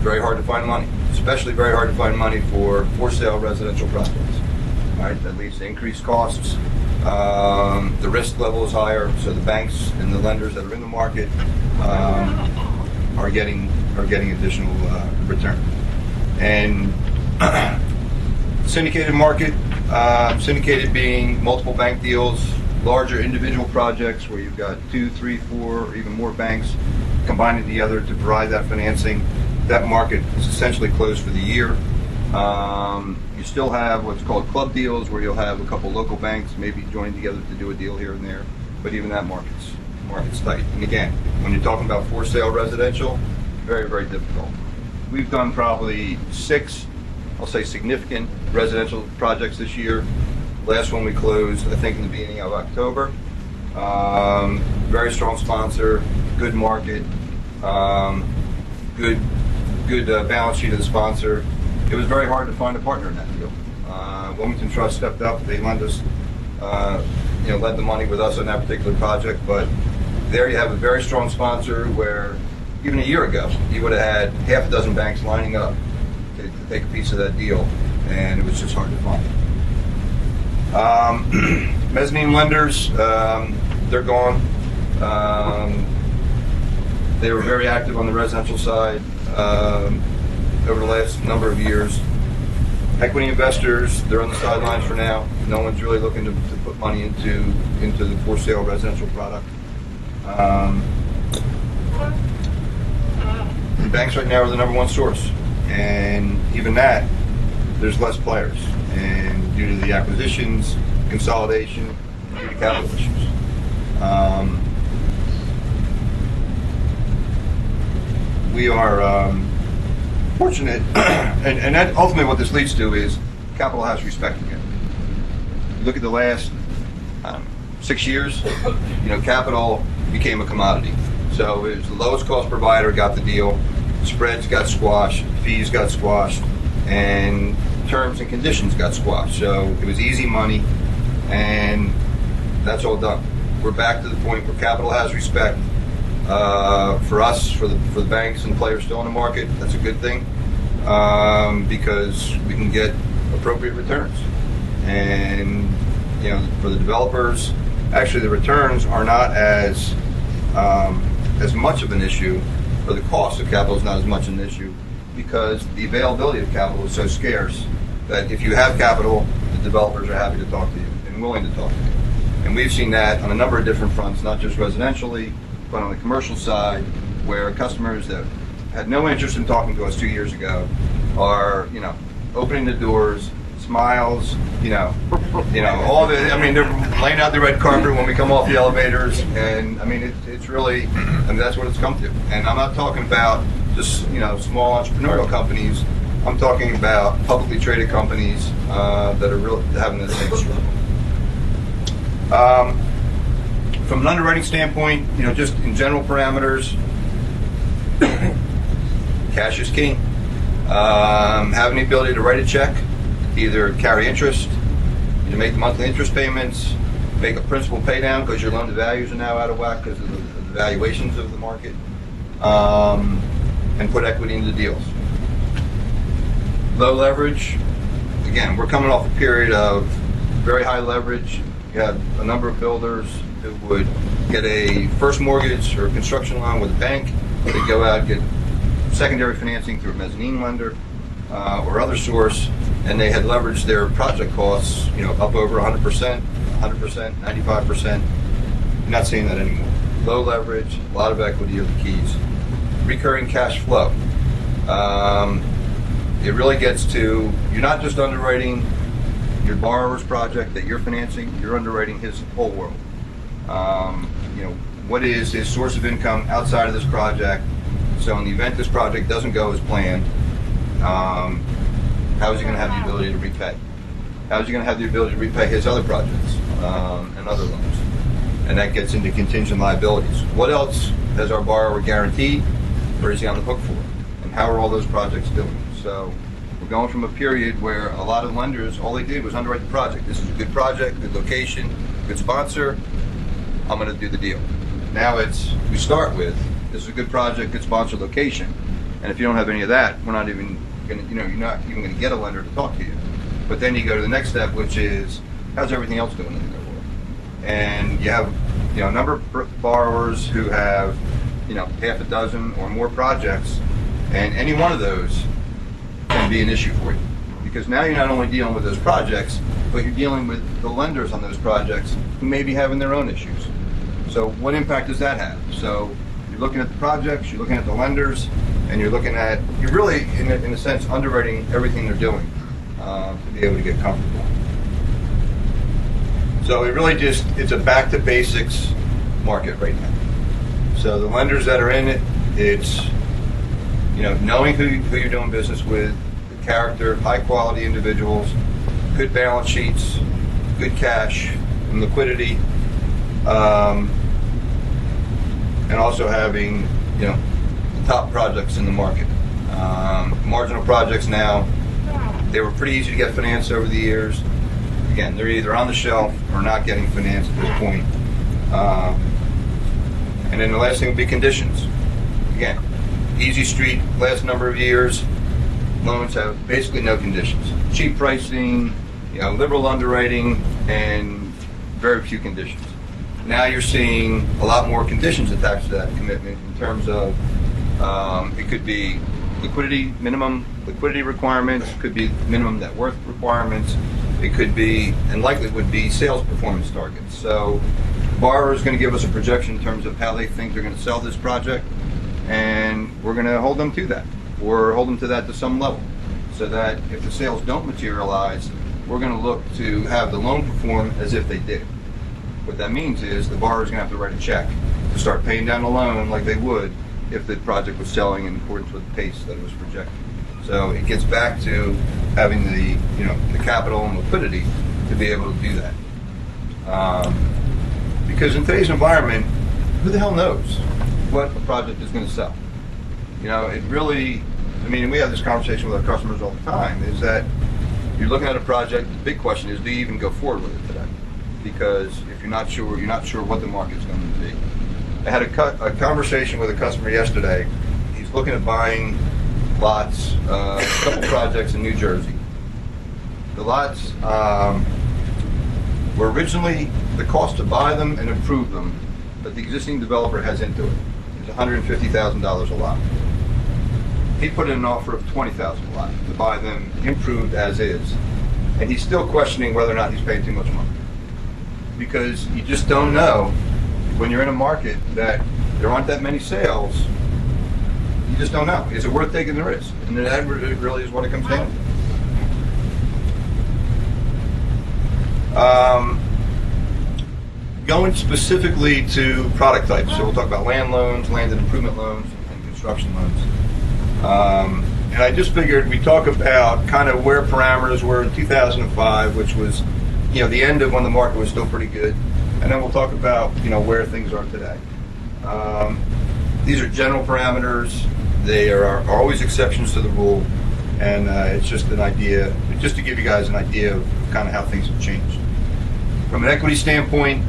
very hard to find money, especially very hard to find money for sale residential projects. Right, that leads to increased costs. The risk level is higher, so the banks and the lenders that are in the market are getting additional return. And syndicated market, syndicated being multiple bank deals, larger individual projects where you've got 2, 3, 4, or even more banks combining together to provide that financing. That market is essentially closed for the year. You still have what's called club deals, where you'll have a couple local banks maybe joining together to do a deal here and there, but even that market's tight. And again, when you're talking about for sale residential, very, very difficult. We've done probably 6, I'll say, significant residential projects this year. Last one we closed, I think, in the beginning of October. Very strong sponsor, good market, good balance sheet of the sponsor. It was very hard to find a partner in that deal. Wilmington Trust stepped up. They led us, led the money with us on that particular project. But there you have a very strong sponsor where even a year ago, you would have had half a dozen banks lining up to take a piece of that deal, and it was just hard to find. Mezzanine lenders, they're gone. They were very active on the residential side over the last number of years. Equity investors, they're on the sidelines for now. No one's really looking to put money into the for sale residential product. The banks right now are the number one source, and even that, there's less players, and due to the acquisitions, consolidation, due to capital issues. We are fortunate, and that ultimately what this leads to is capital has respect again. You look at the last 6 years, capital became a commodity. So it was the lowest cost provider got the deal, spreads got squashed, fees got squashed, and terms and conditions got squashed. So it was easy money, and that's all done. We're back to the point where capital has respect. For us, for the banks and players still in the market, that's a good thing, because we can get appropriate returns. And for the developers, actually the returns are not as much of an issue, or the cost of capital is not as much an issue, because the availability of capital is so scarce that if you have capital, the developers are happy to talk to you and willing to talk to you. And we've seen that on a number of different fronts, not just residentially, but on the commercial side, where customers that had no interest in talking to us 2 years ago are, opening the doors, smiles, all the. I mean, they're laying out the red carpet when we come off the elevators, and I mean, it's really, that's what it's come to. And I'm not talking about just small entrepreneurial companies. I'm talking about publicly traded companies that are really having the same struggle. From an underwriting standpoint, just in general parameters, cash is king. Having the ability to write a check, either carry interest, make the monthly interest payments, make a principal pay down because your loan to values are now out of whack because of the valuations of the market, and put equity into the deals. Low leverage, again, we're coming off a period of very high leverage. You have a number of builders who would get a first mortgage or a construction loan with a bank. They'd go out and get secondary financing through a mezzanine lender or other source, and they had leveraged their project costs, up over 100%, 95%. You're not seeing that anymore. Low leverage, a lot of equity are the keys. Recurring cash flow. It really gets to, you're not just underwriting your borrower's project that you're financing, you're underwriting his whole world. What is his source of income outside of this project? So in the event this project doesn't go as planned, how is he going to have the ability to repay? How is he going to have the ability to repay his other projects and other loans? And that gets into contingent liabilities. What else has our borrower guaranteed, or is he on the hook for? And how are all those projects doing? So we're going from a period where a lot of lenders, all they did was underwrite the project. This is a good project, good location, good sponsor, I'm going to do the deal. Now we start with, this is a good project, good sponsor, location. And if you don't have any of that, we're not even going to, you're not even going to get a lender to talk to you. But then you go to the next step, which is, how's everything else doing in their world? And you have, a number of borrowers who have, half a dozen or more projects, and any one of those can be an issue for you. Because now you're not only dealing with those projects, but you're dealing with the lenders on those projects who may be having their own issues. So what impact does that have? So you're looking at the projects, you're looking at the lenders, and you're really, in a sense, underwriting everything they're doing to be able to get comfortable. So it really it's a back to basics market right now. So the lenders that are in it, it's, knowing who you're doing business with, the character, high quality individuals, good balance sheets, good cash and liquidity, and also having, the top projects in the market. Marginal projects now, they were pretty easy to get financed over the years. Again, they're either on the shelf or not getting financed at this point. And then the last thing would be conditions. Again, easy street, last number of years, loans have basically no conditions. Cheap pricing, liberal underwriting, and very few conditions. Now you're seeing a lot more conditions attached to that commitment in terms of it could be minimum liquidity requirements, could be minimum net worth requirements, it could be, and likely would be, sales performance targets. So the borrower is going to give us a projection in terms of how they think they're going to sell this project, and we're going to hold them to that, or hold them to that to some level, so that if the sales don't materialize, we're going to look to have the loan perform as if they did. What that means is the borrower is going to have to write a check to start paying down the loan like they would if the project was selling in accordance with the pace that it was projected. So it gets back to having the capital and liquidity to be able to do that. Because in today's environment, who the hell knows what a project is going to sell? It really, we have this conversation with our customers all the time, is that you're looking at a project, the big question is, do you even go forward with it today? Because if you're not sure what the market's going to be. I had a conversation with a customer yesterday. He's looking at buying lots, a couple projects in New Jersey. The lots were originally the cost to buy them and improve them, but the existing developer has into it. It's $150,000 a lot. He put in an offer of $20,000 a lot to buy them improved as is, and he's still questioning whether or not he's paying too much money, because you just don't know when you're in a market that there aren't that many sales. You just don't know. Is it worth taking the risk? And that really is what it comes down to. Going specifically to product types, so we'll talk about land loans, land and improvement loans, and construction loans. And I just figured we'd talk about kind of where parameters were in 2005, which was, the end of when the market was still pretty good. And then we'll talk about, where things are today. These are general parameters. They are always exceptions to the rule. And it's just an idea, just to give you guys an idea of kind of how things have changed. From an equity standpoint,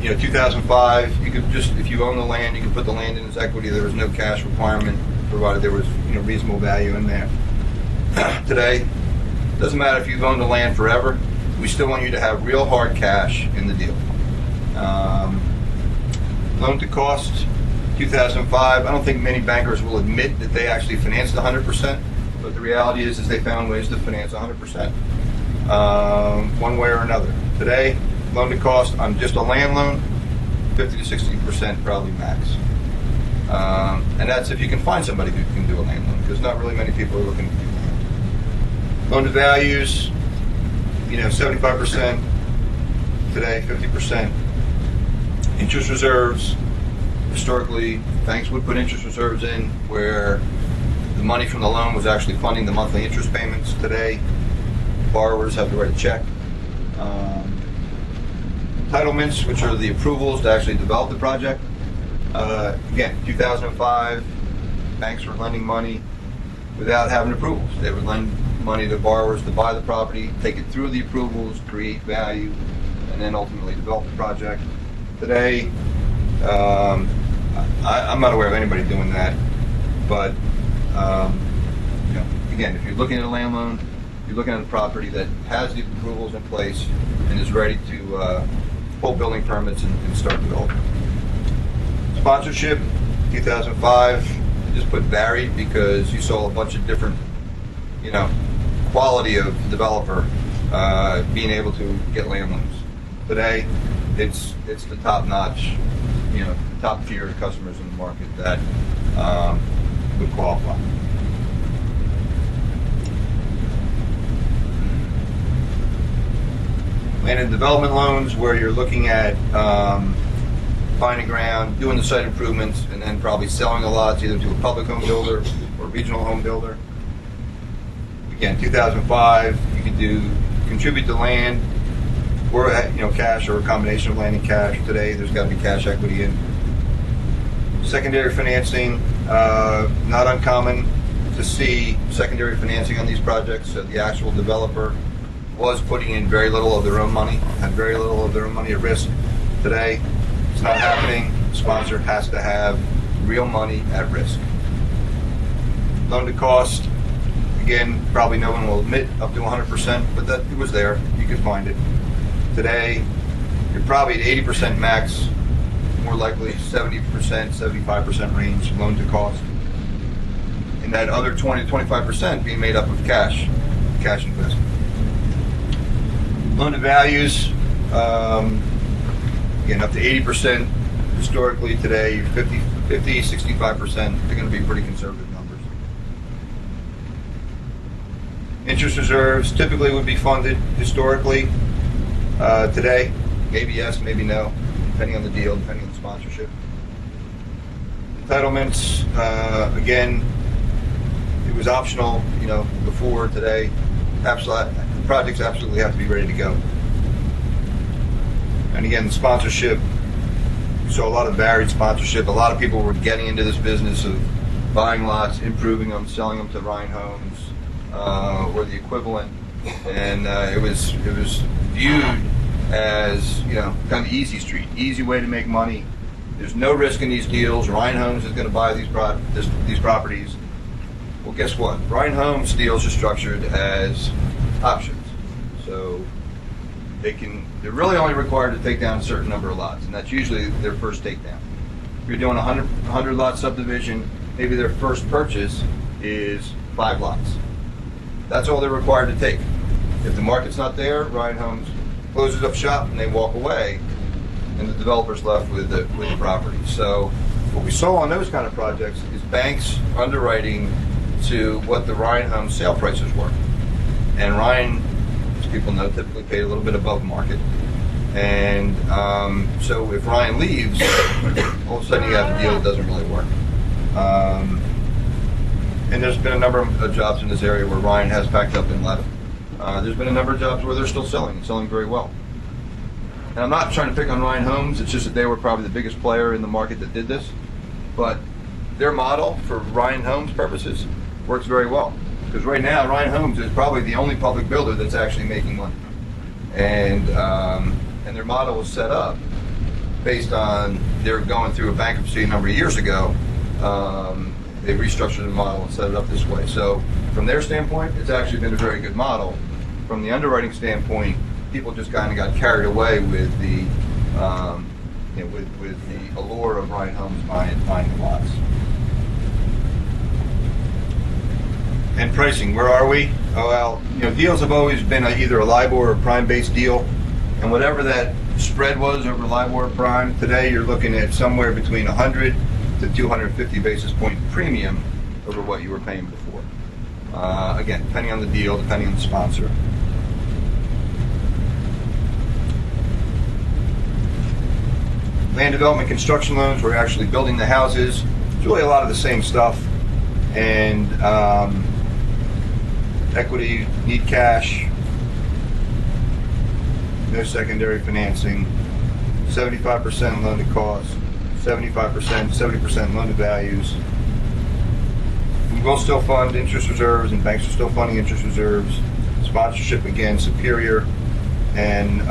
2005, you could just, if you own the land, you could put the land in as equity. There was no cash requirement, provided there was reasonable value in there. Today, doesn't matter if you've owned the land forever, we still want you to have real hard cash in the deal. Loan to cost, 2005, I don't think many bankers will admit that they actually financed 100%, but the reality is they found ways to finance 100%, one way or another. Today, loan to cost on just a land loan, 50 to 60% probably max. And that's if you can find somebody who can do a land loan, because not really many people are looking to do that. Loan to values, 75% today, 50%. Interest reserves, historically, banks would put interest reserves in where the money from the loan was actually funding the monthly interest payments. Today, borrowers have to write a check. Entitlements, which are the approvals to actually develop the project. Again, 2005, banks were lending money without having approvals. They would lend money to borrowers to buy the property, take it through the approvals, create value, and then ultimately develop the project. Today, I'm not aware of anybody doing that, but again, if you're looking at a land loan, you're looking at a property that has the approvals in place and is ready to pull building permits and start development. Sponsorship, 2005, I just put varied because you saw a bunch of different, quality of developer being able to get land loans. Today, it's the top-notch, top-tier customers in the market that would qualify. Land and development loans, where you're looking at finding ground, doing the site improvements, and then probably selling the lots either to a public home builder or a regional home builder. Again, 2005, you can contribute to land or cash, or a combination of land and cash. Today, there's got to be cash equity in. Secondary financing, not uncommon to see secondary financing on these projects. So the actual developer was putting in very little of their own money, had very little of their own money at risk. Today, it's not happening. The sponsor has to have real money at risk. Loan to cost, again, probably no one will admit up to 100%, but that it was there. You could find it. Today, you're probably at 80% max, more likely 70%, 75% range loan to cost. And that other 20 to 25% being made up of cash investment. Loan to values, again, up to 80%. Historically today, 50, 65%, they're going to be pretty conservative numbers. Interest reserves typically would be funded historically. Today, maybe yes, maybe no, depending on the deal, depending on the sponsorship. Entitlements, again, it was optional, before. Today. Projects absolutely have to be ready to go. And again, the sponsorship, we saw a lot of varied sponsorship. A lot of people were getting into this business of buying lots, improving them, selling them to Ryan Homes or the equivalent, and it was viewed as kind of easy street, easy way to make money. There's no risk in these deals. Ryan Homes is going to buy these properties. Well, guess what? Ryan Homes deals are structured as options, so they're really only required to take down a certain number of lots, and that's usually their first takedown. If you're doing a 100 lot subdivision, maybe their first purchase is 5 lots. That's all they're required to take. If the market's not there, Ryan Homes closes up shop and they walk away, and the developer's left with the property. So what we saw on those kind of projects is banks underwriting to what the Ryan Homes sale prices were. And Ryan, as people know, typically paid a little bit above market. And so if Ryan leaves, all of a sudden you have a deal that doesn't really work. And there's been a number of jobs in this area where Ryan has packed up and left. There's been a number of jobs where they're still selling and selling very well. And I'm not trying to pick on Ryan Homes, it's just that they were probably the biggest player in the market that did this. But their model for Ryan Homes purposes works very well. Because right now, Ryan Homes is probably the only public builder that's actually making money. And their model was set up based on, they were going through a bankruptcy a number of years ago. They restructured the model and set it up this way. So from their standpoint, it's actually been a very good model. From the underwriting standpoint, people just kind of got carried away with the with the allure of Ryan Homes buying the lots. And pricing, where are we? Oh well, deals have always been either a LIBOR or prime-based deal, and whatever that spread was over LIBOR or prime, today you're looking at somewhere between 100 to 250 basis point premium over what you were paying before. Again, depending on the deal, depending on the sponsor. Land development construction loans, we're actually building the houses. It's really a lot of the same stuff. And equity, need cash, no secondary financing, 75% loan to cost, 70% loan to values. We will still fund interest reserves, and banks are still funding interest reserves. Sponsorship, again, superior, and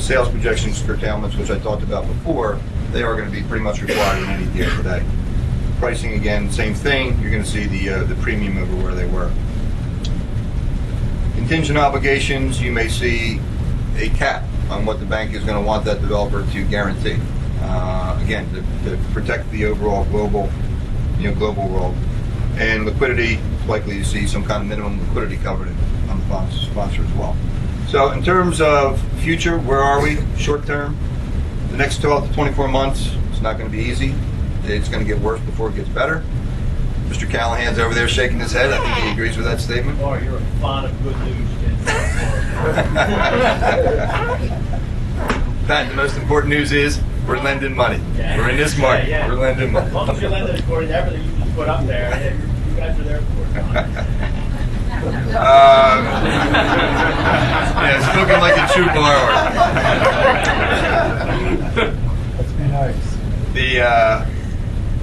sales projections curtailments, which I talked about before, they are going to be pretty much required in any deal today. Pricing, again, same thing. You're going to see the premium over where they were. Contingent obligations, you may see a cap on what the bank is going to want that developer to guarantee. Again, to protect the overall global world. And liquidity, likely to see some kind of minimum liquidity covered on the sponsor as well. So in terms of future, where are we short term? The next 12 to 24 months, it's not going to be easy. It's going to get worse before it gets better. Mr. Callahan's over there shaking his head. I think he agrees with that statement. Oh, you're a fan of good news, Pat, the most important news is we're lending money. Yeah. We're in this market. Yeah. We're lending money. As long as you're lending according to everything you just put up there, you guys are there for it. Yeah, spoken like a true borrower. Let's be nice.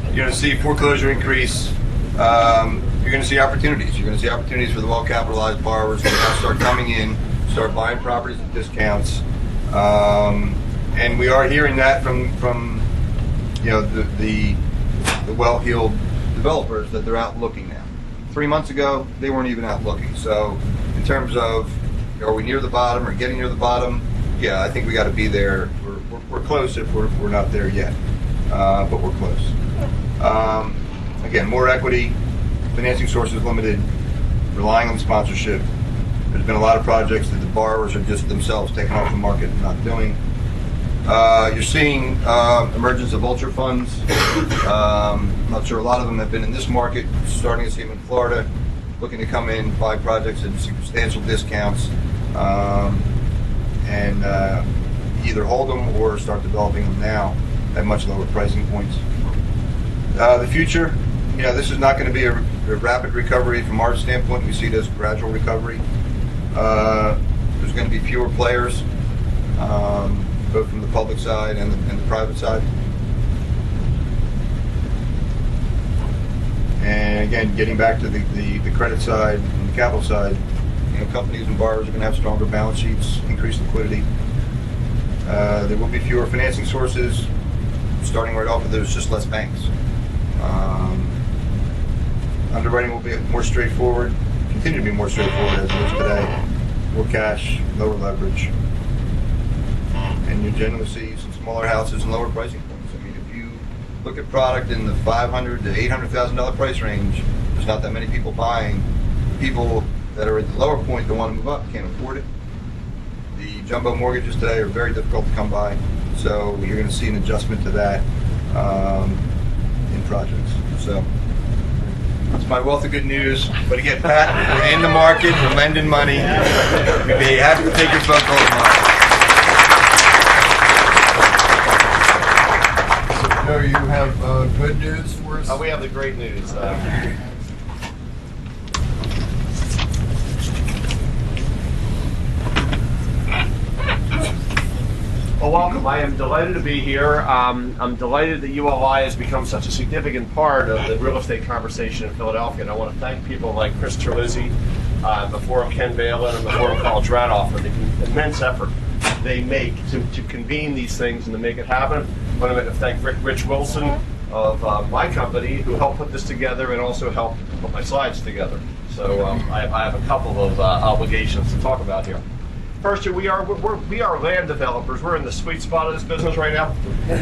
You're going to see foreclosure increase. You're going to see opportunities. You're going to see opportunities for the well-capitalized borrowers to now start coming in, start buying properties at discounts. And we are hearing that from the well-heeled developers that they're out looking now. 3 months ago, they weren't even out looking. So in terms of, are we near the bottom or getting near the bottom? Yeah, I think we got to be there. We're close if we're not there yet, but we're close. Again, more equity, financing sources limited, relying on sponsorship. There's been a lot of projects that the borrowers are just themselves taking off the market and not doing. You're seeing emergence of ultra funds. I'm not sure a lot of them have been in this market. Starting to see them in Florida, looking to come in, buy projects at substantial discounts, and either hold them or start developing them now at much lower pricing points. The future, this is not going to be a rapid recovery from our standpoint. We see it as gradual recovery. There's going to be fewer players, both from the public side and the private side. And again, getting back to the credit side and the capital side, companies and borrowers are going to have stronger balance sheets, increased liquidity. There will be fewer financing sources. Starting right off, there's just less banks. Underwriting will be more straightforward, continue to be more straightforward as it is today. More cash, lower leverage, and you generally see some smaller houses and lower pricing points. I mean, if you look at product in the $500,000 to $800,000 price range, there's not that many people buying. People that are at the lower point that want to move up can't afford it. The jumbo mortgages today are very difficult to come by, so you're going to see an adjustment to that in projects. So it's my wealth of good news. But again, Pat, we're in the market, we're lending money. We'd be happy to take your phone call tomorrow. So you have good news for us? We have the great news. Well, welcome. I am delighted to be here. I'm delighted that ULI has become such a significant part of the real estate conversation in Philadelphia. And I want to thank people like Chris Terlizzi, before him Ken Balin, and before him Carl Dradoff for the immense effort they make to convene these things and to make it happen. I want to thank Rich Wilson of my company, who helped put this together and also helped put my slides together. So I have a couple of obligations to talk about here. First, we are land developers. We're in the sweet spot of this business right now.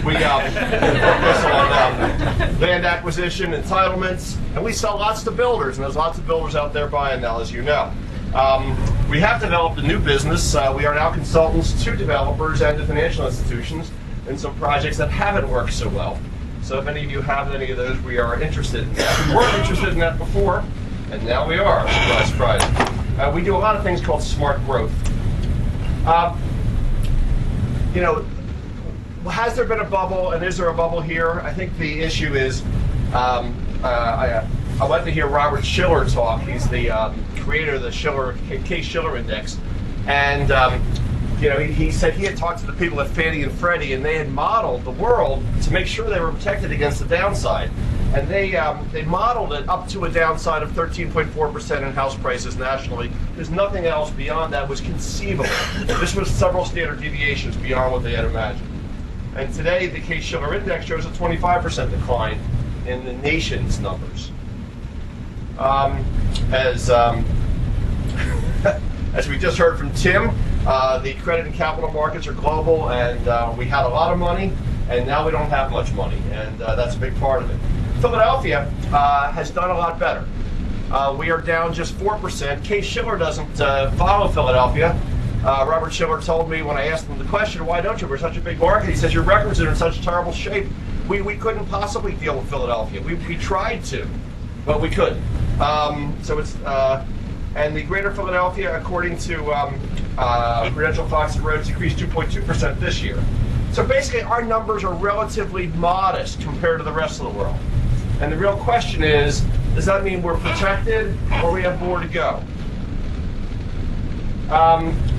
We focus on land acquisition, entitlements, and we sell lots to builders, and there's lots of builders out there buying now, as you know. We have developed a new business. We are now consultants to developers and to financial institutions in some projects that haven't worked so well. So if any of you have any of those, we are interested in that. We weren't interested in that before, and now we are. Surprise, surprise. We do a lot of things called smart growth. You know, has there been a bubble, and is there a bubble here? I think the issue is, I went to hear Robert Shiller talk. He's the creator of the Case-Shiller Index, and you know, he said he had talked to the people at Fannie and Freddie, and they had modeled the world to make sure they were protected against the downside. And they modeled it up to a downside of 13.4% in house prices nationally. There's nothing else beyond that was conceivable. This was several standard deviations beyond what they had imagined. And today, the Case-Shiller Index shows a 25% decline in the nation's numbers. As we just heard from Tim, the credit and capital markets are global, and we had a lot of money, and now we don't have much money, and that's a big part of it. Philadelphia has done a lot better. We are down just 4%. Case-Shiller doesn't follow Philadelphia. Robert Shiller told me when I asked him the question, why don't you? We're such a big market. He says, your records are in such terrible shape. We couldn't possibly deal with Philadelphia. We tried to, but we couldn't. So it's, and the greater Philadelphia, according to Prudential Fox and Rhodes, decreased 2.2% this year. So basically, our numbers are relatively modest compared to the rest of the world. And the real question is, does that mean we're protected or we have more to go?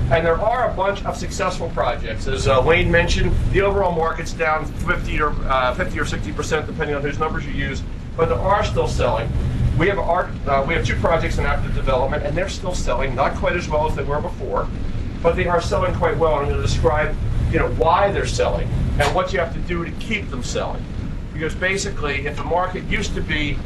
And there are a bunch of successful projects. As Wayne mentioned, the overall market's down 50 or 60%, depending on whose numbers you use, but there are still selling. We have 2 projects in active development, and they're still selling, not quite as well as they were before, but they are selling quite well. And I'm going to describe, you know, why they're selling and what you have to do to keep them selling. Because basically, if the market used to be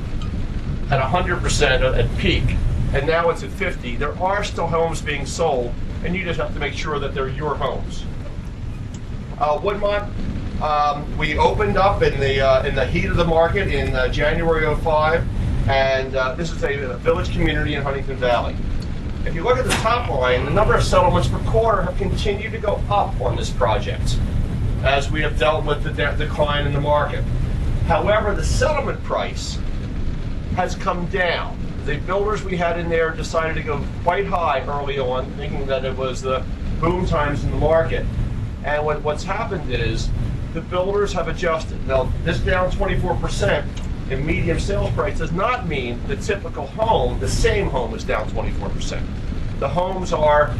at 100% at peak, and now it's at 50, there are still homes being sold, and you just have to make sure that they're your homes. Woodmont, we opened up in the heat of the market in January '05, and this is a village community in Huntington Valley. If you look at the top line, the number of settlements per quarter have continued to go up on this project as we have dealt with the decline in the market. However, the settlement price has come down. The builders we had in there decided to go quite high early on, thinking that it was the boom times in the market. And what's happened is the builders have adjusted. Now, this down 24% in median sales price does not mean the typical home, the same home, is down 24%. The homes are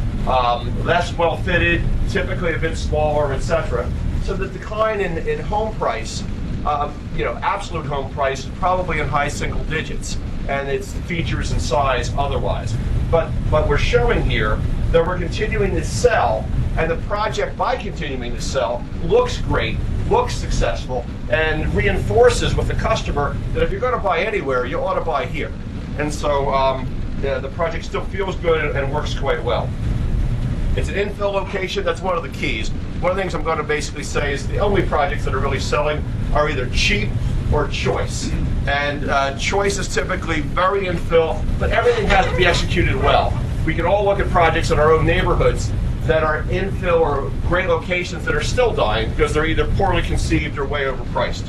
less well fitted, typically a bit smaller, etc. So the decline in home price, you know, absolute home price is probably in high single digits, and its features and size otherwise. But we're showing here that we're continuing to sell, and the project, by continuing to sell, looks great, looks successful, and reinforces with the customer that if you're going to buy anywhere, you ought to buy here. And so the project still feels good and works quite well. It's an infill location. That's one of the keys. One of the things I'm going to basically say is the only projects that are really selling are either cheap or choice. And choice is typically very infill, but everything has to be executed well. We can all look at projects in our own neighborhoods that are infill or great locations that are still dying because they're either poorly conceived or way overpriced.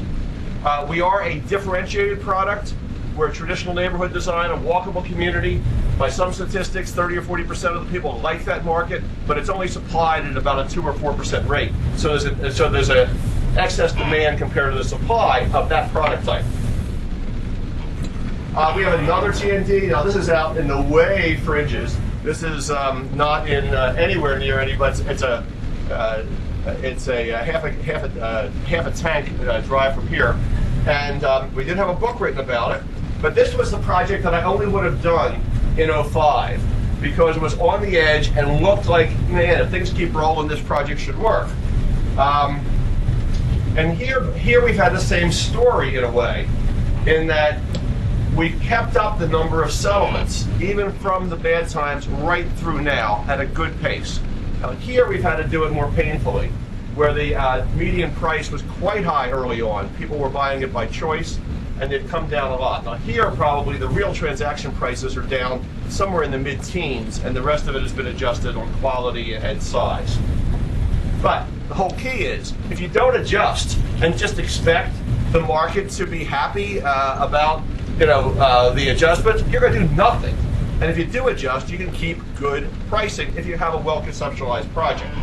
We are a differentiated product. We're a traditional neighborhood design, a walkable community. By some statistics, 30 or 40% of the people like that market, but it's only supplied at about a 2 or 4% rate. So there's a excess demand compared to the supply of that product type. We have another TND. Now this is out in the way fringes. This is not in anywhere near any, but it's a half a tank drive from here. And we did have a book written about it, but this was the project that I only would have done in '05 because it was on the edge and looked like, man, if things keep rolling, this project should work. And here we've had the same story in a way, in that we've kept up the number of settlements, even from the bad times right through now, at a good pace. Now here we've had to do it more painfully, where the median price was quite high early on. People were buying it by choice, and they've come down a lot. Now here, probably the real transaction prices are down somewhere in the mid-teens, and the rest of it has been adjusted on quality and size. But the whole key is, if you don't adjust and just expect the market to be happy about the adjustment, you're going to do nothing. And if you do adjust, you can keep good pricing if you have a well-conceptualized project.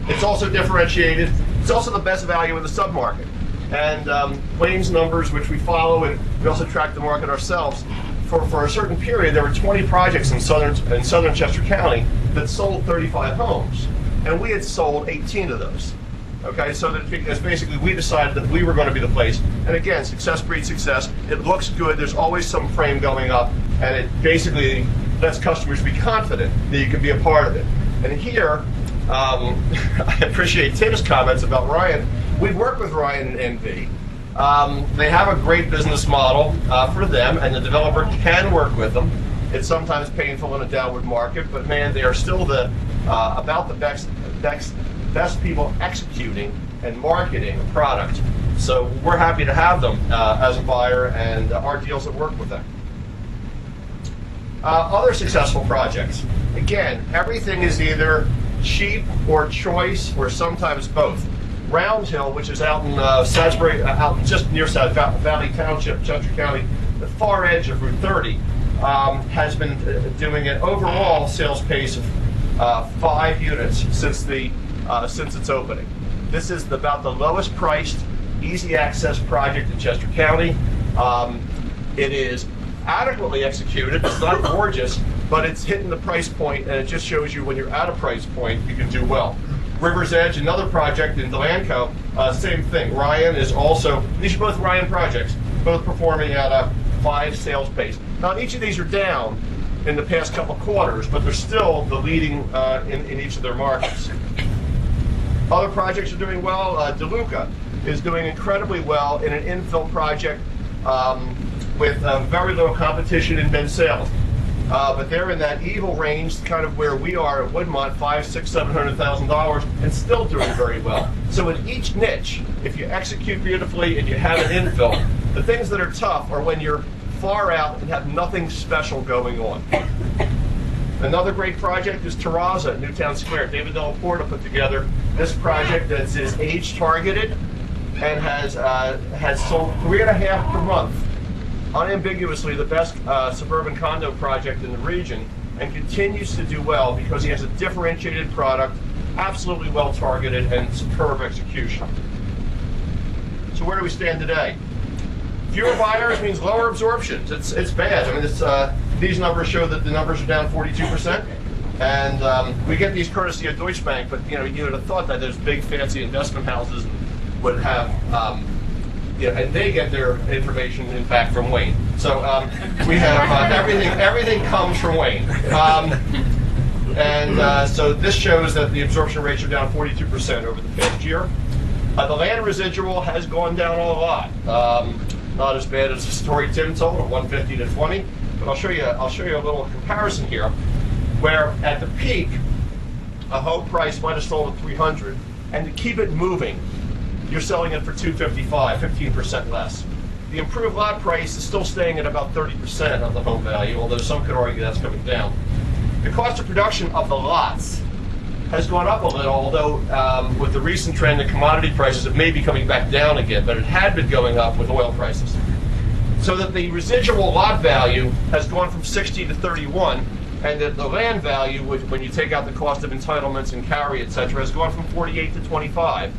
It's also differentiated. It's also the best value in the submarket. And Wayne's numbers, which we follow, and we also track the market ourselves, for a certain period, there were 20 projects in southern Chester County that sold 35 homes. And we had sold 18 of those. Okay, so that because basically we decided that we were going to be the place. And again, success breeds success. It looks good. There's always some frame going up, and it basically lets customers be confident that you can be a part of it. And here, I appreciate Tim's comments about Ryan. We've worked with Ryan and NV. They have a great business model for them, and the developer can work with them. It's sometimes painful in a downward market, but man, they are still about the best people executing and marketing a product. So we're happy to have them as a buyer, and our deals have worked with them. Other successful projects. Again, everything is either cheap or choice, or sometimes both. Round Hill, which is out in Salisbury, out just near South Valley Township, Chester County, the far edge of Route 30, has been doing an overall sales pace of 5 units since its opening. This is about the lowest priced, easy access project in Chester County. It is adequately executed. It's not gorgeous, but it's hitting the price point, and it just shows you when you're at a price point, you can do well. River's Edge, another project in Delanco, same thing. Ryan is also, these are both Ryan projects, both performing at a 5 sales pace. Now, each of these are down in the past couple quarters, but they're still the leading in each of their markets. Other projects are doing well. DeLuca is doing incredibly well in an infill project with very little competition in mid sales. But they're in that evil range, kind of where we are at Woodmont, $500,000, $600,000, $700,000, and still doing very well. So in each niche, if you execute beautifully and you have an infill, the things that are tough are when you're far out and have nothing special going on. Another great project is Terraza at Newtown Square. David Della Porta put together this project that is age targeted and has sold 3.5 per month. Unambiguously the best suburban condo project in the region, and continues to do well because he has a differentiated product, absolutely well targeted, and superb execution. So where do we stand today? Fewer buyers means lower absorptions. It's bad. I mean, these numbers show that the numbers are down 42%, and we get these courtesy of Deutsche Bank. But you would have thought that those big fancy investment houses would have, and they get their information in fact from Wayne. So we have everything comes from Wayne, so this shows that the absorption rates are down 42% over the past year. The land residual has gone down a lot. Not as bad as the story Tim told of 150 to 20, but I'll show you a little comparison here, where at the peak, a home price might have sold at 300, and to keep it moving, you're selling it for 255, 15% less. The improved lot price is still staying at about 30% of the home value, although some could argue that's coming down. The cost of production of the lots has gone up a little, although with the recent trend in commodity prices, it may be coming back down again, but it had been going up with oil prices. So that the residual lot value has gone from 60 to 31, and that the land value, when you take out the cost of entitlements and carry, etc., has gone from 48 to 25.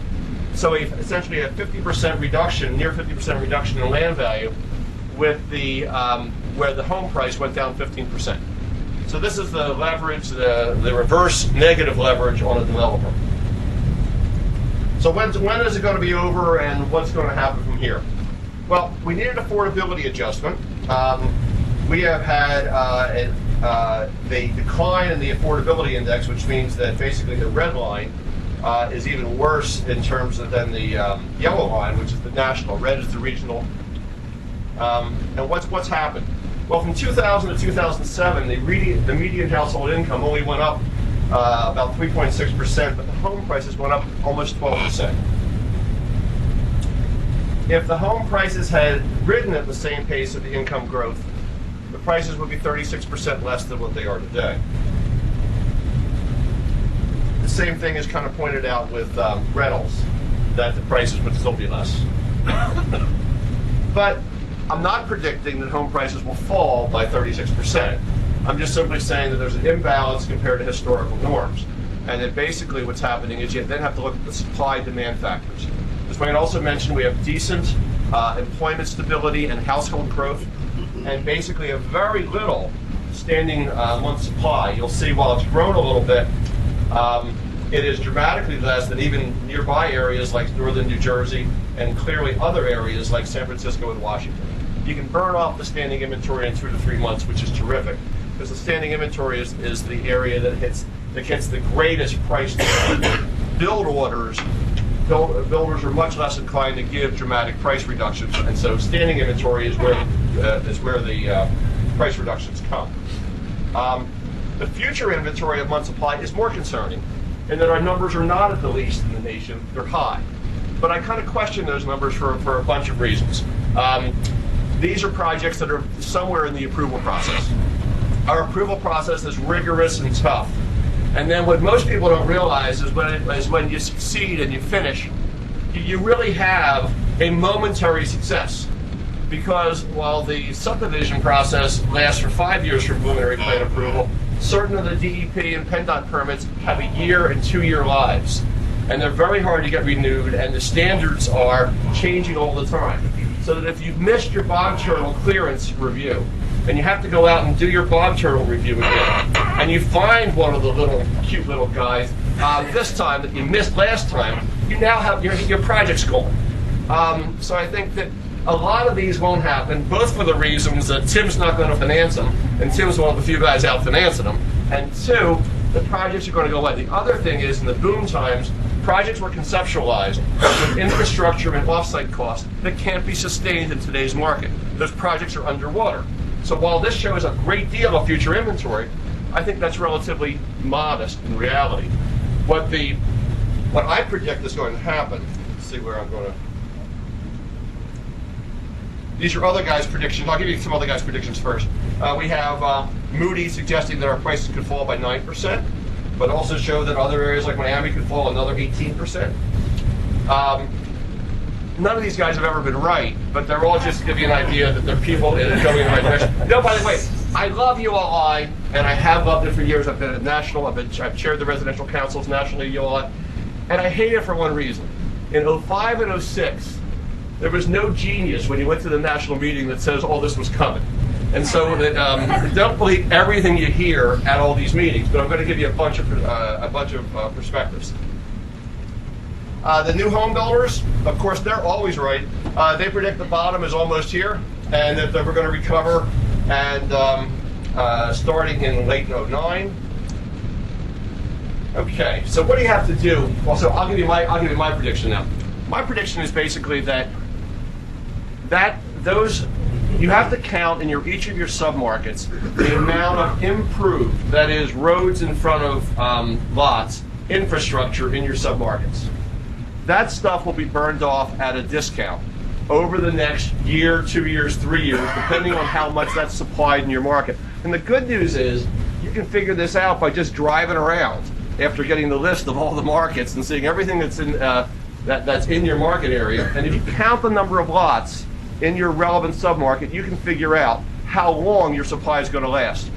So essentially a 50% reduction, near 50% reduction in land value, with the where the home price went down 15%. So this is the leverage, the reverse negative leverage on a developer. So when is it going to be over, and what's going to happen from here? Well, we need an affordability adjustment. We have had the decline in the affordability index, which means that basically the red line is even worse in terms of than the yellow line, which is the national. Red is the regional. And what's happened? Well, from 2000 to 2007, the median household income only went up about 3.6%, but the home prices went up almost 12%. If the home prices had risen at the same pace of the income growth, the prices would be 36% less than what they are today. The same thing is kind of pointed out with rentals, that the prices would still be less. But I'm not predicting that home prices will fall by 36%. I'm just simply saying that there's an imbalance compared to historical norms. And that basically what's happening is you then have to look at the supply-demand factors. As Wayne also mentioned, we have decent employment stability and household growth, and basically a very little standing month supply. You'll see while it's grown a little bit, it is dramatically less than even nearby areas like northern New Jersey and clearly other areas like San Francisco and Washington. You can burn off the standing inventory in 2 to 3 months, which is terrific, because the standing inventory is the area that gets the greatest price build orders. Builders are much less inclined to give dramatic price reductions, and so standing inventory is where the price reductions come. The future inventory of month supply is more concerning, in that our numbers are not at the least in the nation; they're high. But I kind of question those numbers for a bunch of reasons. These are projects that are somewhere in the approval process. Our approval process is rigorous and tough. And then what most people don't realize is when you succeed and you finish, you really have a momentary success. Because while the subdivision process lasts for 5 years for preliminary plan approval, certain of the DEP and PennDOT permits have a 1 and 2 year lives. And they're very hard to get renewed, and the standards are changing all the time. So that if you've missed your bog turtle clearance review, and you have to go out and do your bog turtle review again, and you find one of the cute little guys this time that you missed last time, you now have your project's gone. So I think that a lot of these won't happen, both for the reasons that Tim's not going to finance them, and Tim's one of the few guys out financing them, and two, the projects are going to go away. The other thing is, in the boom times, projects were conceptualized with infrastructure and off-site costs that can't be sustained in today's market. Those projects are underwater. So while this shows a great deal of future inventory, I think that's relatively modest in reality. What I predict is going to happen, let's see where I'm going to. These are other guys' predictions. I'll give you some other guys' predictions first. We have Moody suggesting that our prices could fall by 9%, but also show that other areas like Miami could fall another 18%. None of these guys have ever been right, but they're all just to give you an idea that they're people going in the right direction. No, by the way, I love ULI, and I have loved it for years. I've been at national, I've chaired the residential councils nationally at ULI, and I hate it for one reason. In 05 and 06, there was no genius when you went to the national meeting that says all this was coming. And so that, don't believe everything you hear at all these meetings, but I'm going to give you a bunch of perspectives. The new home builders, of course, they're always right. They predict the bottom is almost here, and that we're going to recover, and starting in late 09. Okay, so what do you have to do? Well, so I'll give you my prediction now. My prediction is basically that you have to count in each of your submarkets the amount of improved, that is, roads in front of lots, infrastructure in your submarkets. That stuff will be burned off at a discount over the next year, 2 years, 3 years, depending on how much that's supplied in your market. And the good news is you can figure this out by just driving around after getting the list of all the markets and seeing everything that's in that's in your market area. And if you count the number of lots in your relevant submarket, you can figure out how long your supply is going to last.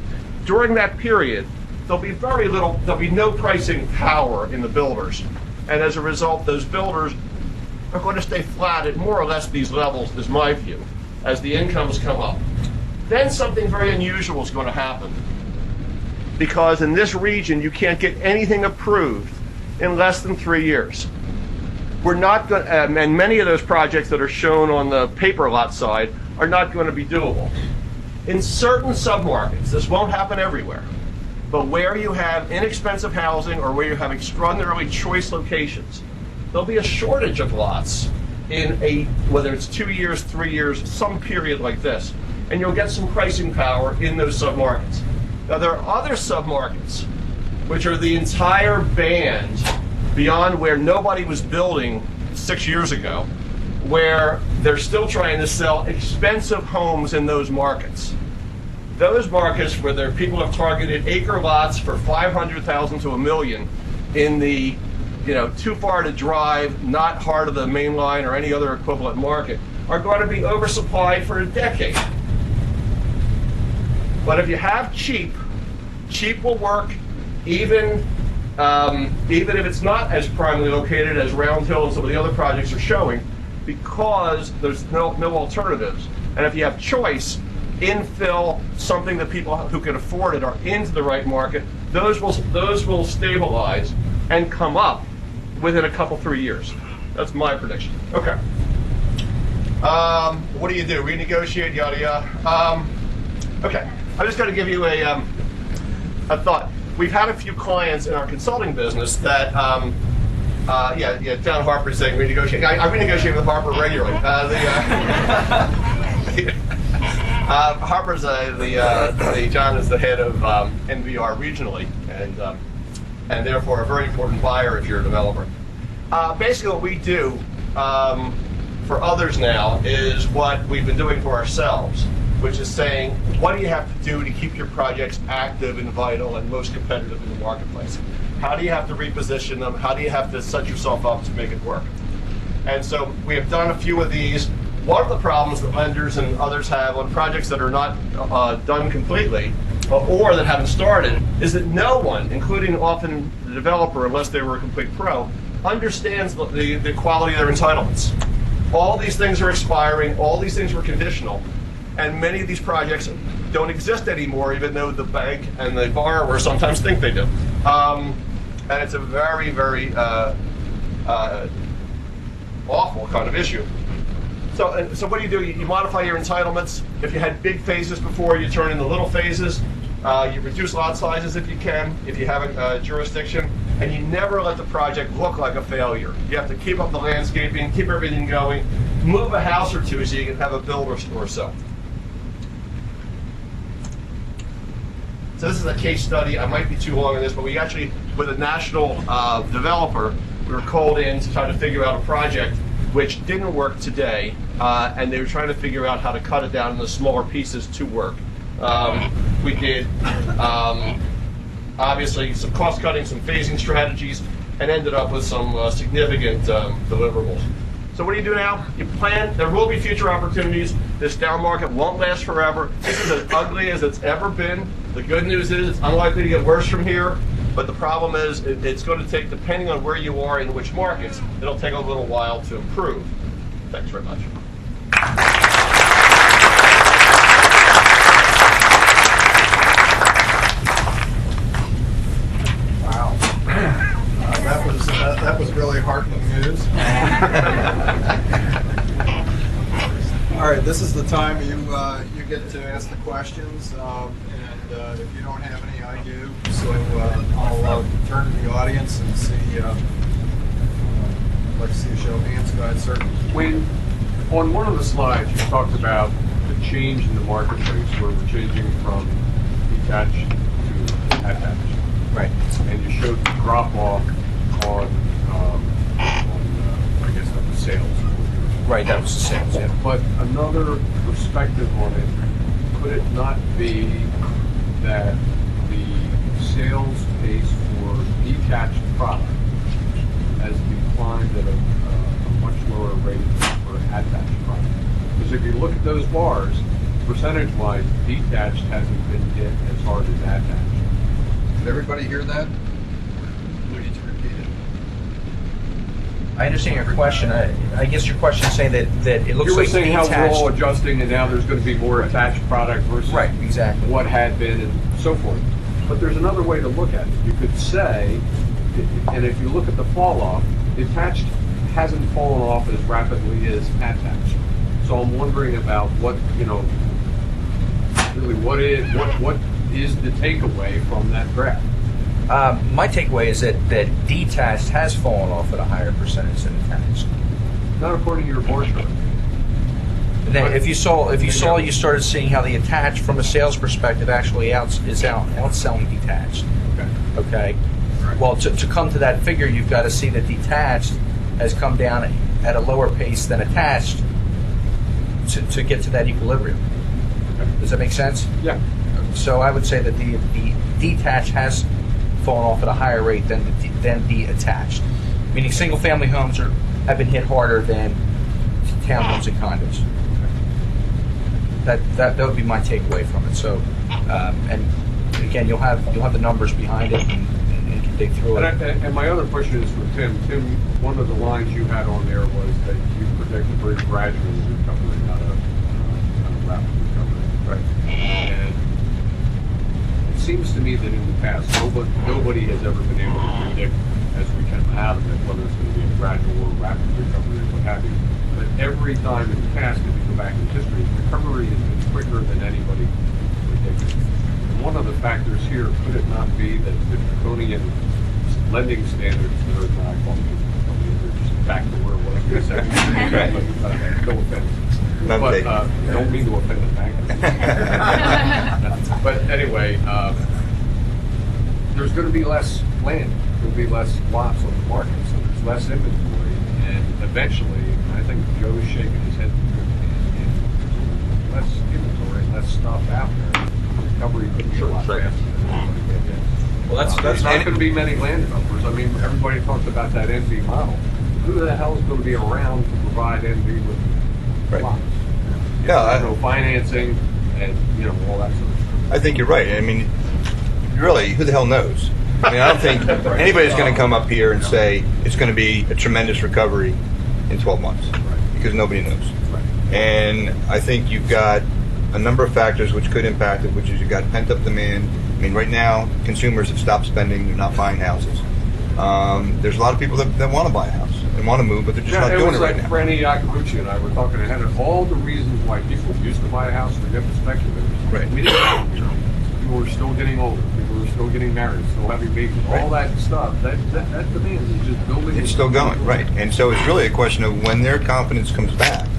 During that period, there'll be no pricing power in the builders. And as a result, those builders are going to stay flat at more or less these levels, is my view, as the incomes come up. Then something very unusual is going to happen. Because in this region, you can't get anything approved in less than 3 years. We're not going, and many of those projects that are shown on the paper lot side are not going to be doable. In certain submarkets, this won't happen everywhere, but where you have inexpensive housing or where you have extraordinarily choice locations, there'll be a shortage of lots in whether it's 2 years, 3 years, some period like this, and you'll get some pricing power in those submarkets. Now there are other submarkets, which are the entire band beyond where nobody was building 6 years ago, where they're still trying to sell expensive homes in those markets. Those markets where people have targeted acre lots for $500,000 to $1 million in the, too far to drive, not heart of the main line or any other equivalent market, are going to be oversupplied for a decade. But if you have cheap will work even if it's not as primarily located as Round Hill and some of the other projects are showing, because there's no alternatives. And if you have choice, infill, something that people who can afford it are into the right market, those will stabilize and come up within a couple, 3 years. That's my prediction. Okay. What do? Renegotiate, yada yada. Okay. I'm just going to give you a thought. We've had a few clients in our consulting business that, John Harper's saying renegotiate. I renegotiate with Harper regularly. Harper's John is the head of NVR regionally, and therefore a very important buyer if you're a developer. Basically, what we do for others now is what we've been doing for ourselves, which is saying, what do you have to do to keep your projects active and vital and most competitive in the marketplace? How do you have to reposition them? How do you have to set yourself up to make it work? And so we have done a few of these. One of the problems that lenders and others have on projects that are not done completely or that haven't started is that no one, including often the developer, unless they were a complete pro, understands the quality of their entitlements. All these things are expiring, all these things were conditional, and many of these projects don't exist anymore, even though the bank and the borrower sometimes think they do. And it's a very, very awful kind of issue. So what do? You modify your entitlements. If you had big phases before, you turn into little phases. You reduce lot sizes if you can, if you have a jurisdiction, and you never let the project look like a failure. You have to keep up the landscaping, keep everything going, move a house or two so you can have a builder or so. So this is a case study. I might be too long on this, but we actually, with a national developer, we were called in to try to figure out a project which didn't work today, and they were trying to figure out how to cut it down into smaller pieces to work. We did, obviously, some cost cutting, some phasing strategies, and ended up with some significant deliverables. So what do you do now? You plan. There will be future opportunities. This down market won't last forever. This is as ugly as it's ever been. The good news is it's unlikely to get worse from here. But the problem is it's going to take, depending on where you are in which markets, it'll take a little while to improve. Thanks very much. Wow. That was really heartening news. All right, this is the time you get to ask the questions, and if you don't have any, I do. So I'll turn to the audience and see. I'd like to see a show of hands. Go ahead, sir. When on one of the slides you talked about the change in the marketplace, where we're changing from detached to attached. Right. And you showed the drop off on I guess that was sales. Right, that was the sales, yeah. But another perspective on it, could it not be that the sales pace for detached product has declined at a much lower rate for attached product? Because if you look at those bars, percentage-wise, detached hasn't been hit as hard as attached. Did everybody hear that? We need to repeat it. I understand your question. I guess your question is saying that it looks You were like saying detached. how we're all adjusting and now there's going to be more attached product versus Right, exactly. what had been and so forth. But there's another way to look at it. You could say, and if you look at the fall off, detached hasn't fallen off as rapidly as attached. So I'm wondering about what, really what is the takeaway from that graph? My takeaway is that detached has fallen off at a higher percentage than attached. Not according to your bar chart. And then if you saw, you started seeing how the attached, from a sales perspective, actually is outselling detached. Okay. Right. Well, to come to that figure, you've got to see that detached has come down at a lower pace than attached to get to that equilibrium. Okay. Does that make sense? Yeah. So I would say that the detached has fallen off at a higher rate than the attached. Meaning single-family homes have been hit harder than townhomes and condos. That would be my takeaway from it. So, and again, you'll have the numbers behind it and can dig through it. And my other question is for Tim. Tim, one of the lines you had on there was that you predict a very gradual recovery, not a rapid recovery. Right. And it seems to me that in the past, nobody has ever been able to predict, as we come out of it, whether it's going to be a gradual or rapid recovery or what have you. But every time in the past, if you go back in history, recovery has been quicker than anybody predicted. And one of the factors here, could it not be that the draconian lending standards that are not just back to where it was in the 70s? Right. No offense. None But taken. don't mean to offend the bank. But anyway, there's going to be less land. There'll be less lots on the market, so there's less inventory. And eventually, I think Joe's shaking his head, and less inventory, less stuff out there. Recovery could be a lot faster than anybody did. Well, There's not going to be many land developers. I mean, everybody talks about that NV model. Who the hell is going to be around to provide NV with lots? Yeah, No financing and, all that sort of stuff. I think you're right. I mean, really, who the hell knows? I mean, I don't think anybody's going to come up here and say it's going to be a tremendous recovery in 12 months because nobody knows. And I think you've got a number of factors which could impact it, which is you've got pent-up demand. I mean, right now, consumers have stopped spending. They're not buying houses. There's a lot of people that want to buy a house and want to move, but they're just not doing it right now. Franny Iacobucci and I were talking ahead of all the reasons why people used to buy a house for different speculators. Right. We didn't have them. People were still getting older. People were still getting married, still having babies. All that stuff, that demand is just building. It's still going, right. And so it's really a question of when their confidence comes back.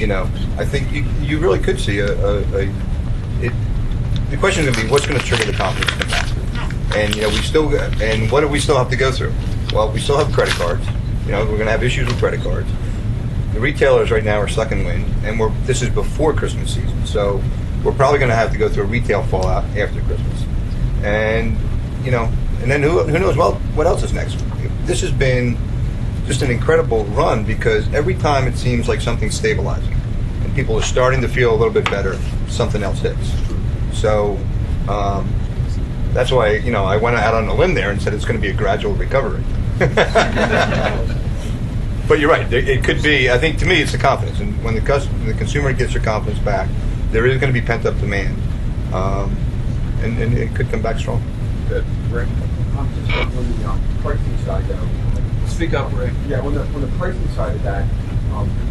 I think you really could see the question is going to be what's going to trigger the confidence to come back. And and what do we still have to go through? Well, we still have credit cards. We're going to have issues with credit cards. The retailers right now are sucking wind, and this is before Christmas season, so we're probably going to have to go through a retail fallout after Christmas. And and then who knows? Well, what else is next? This has been just an incredible run because every time it seems like something's stabilizing and people are starting to feel a little bit better, something else hits. So that's why I went out on a limb there and said it's going to be a gradual recovery. But you're right. It could be. I think to me it's the confidence, and when the consumer gets their confidence back, there is going to be pent up demand, and it could come back strong. Good. Rick, just on the pricing side though. Speak up, Ray. Yeah, on the pricing side of that,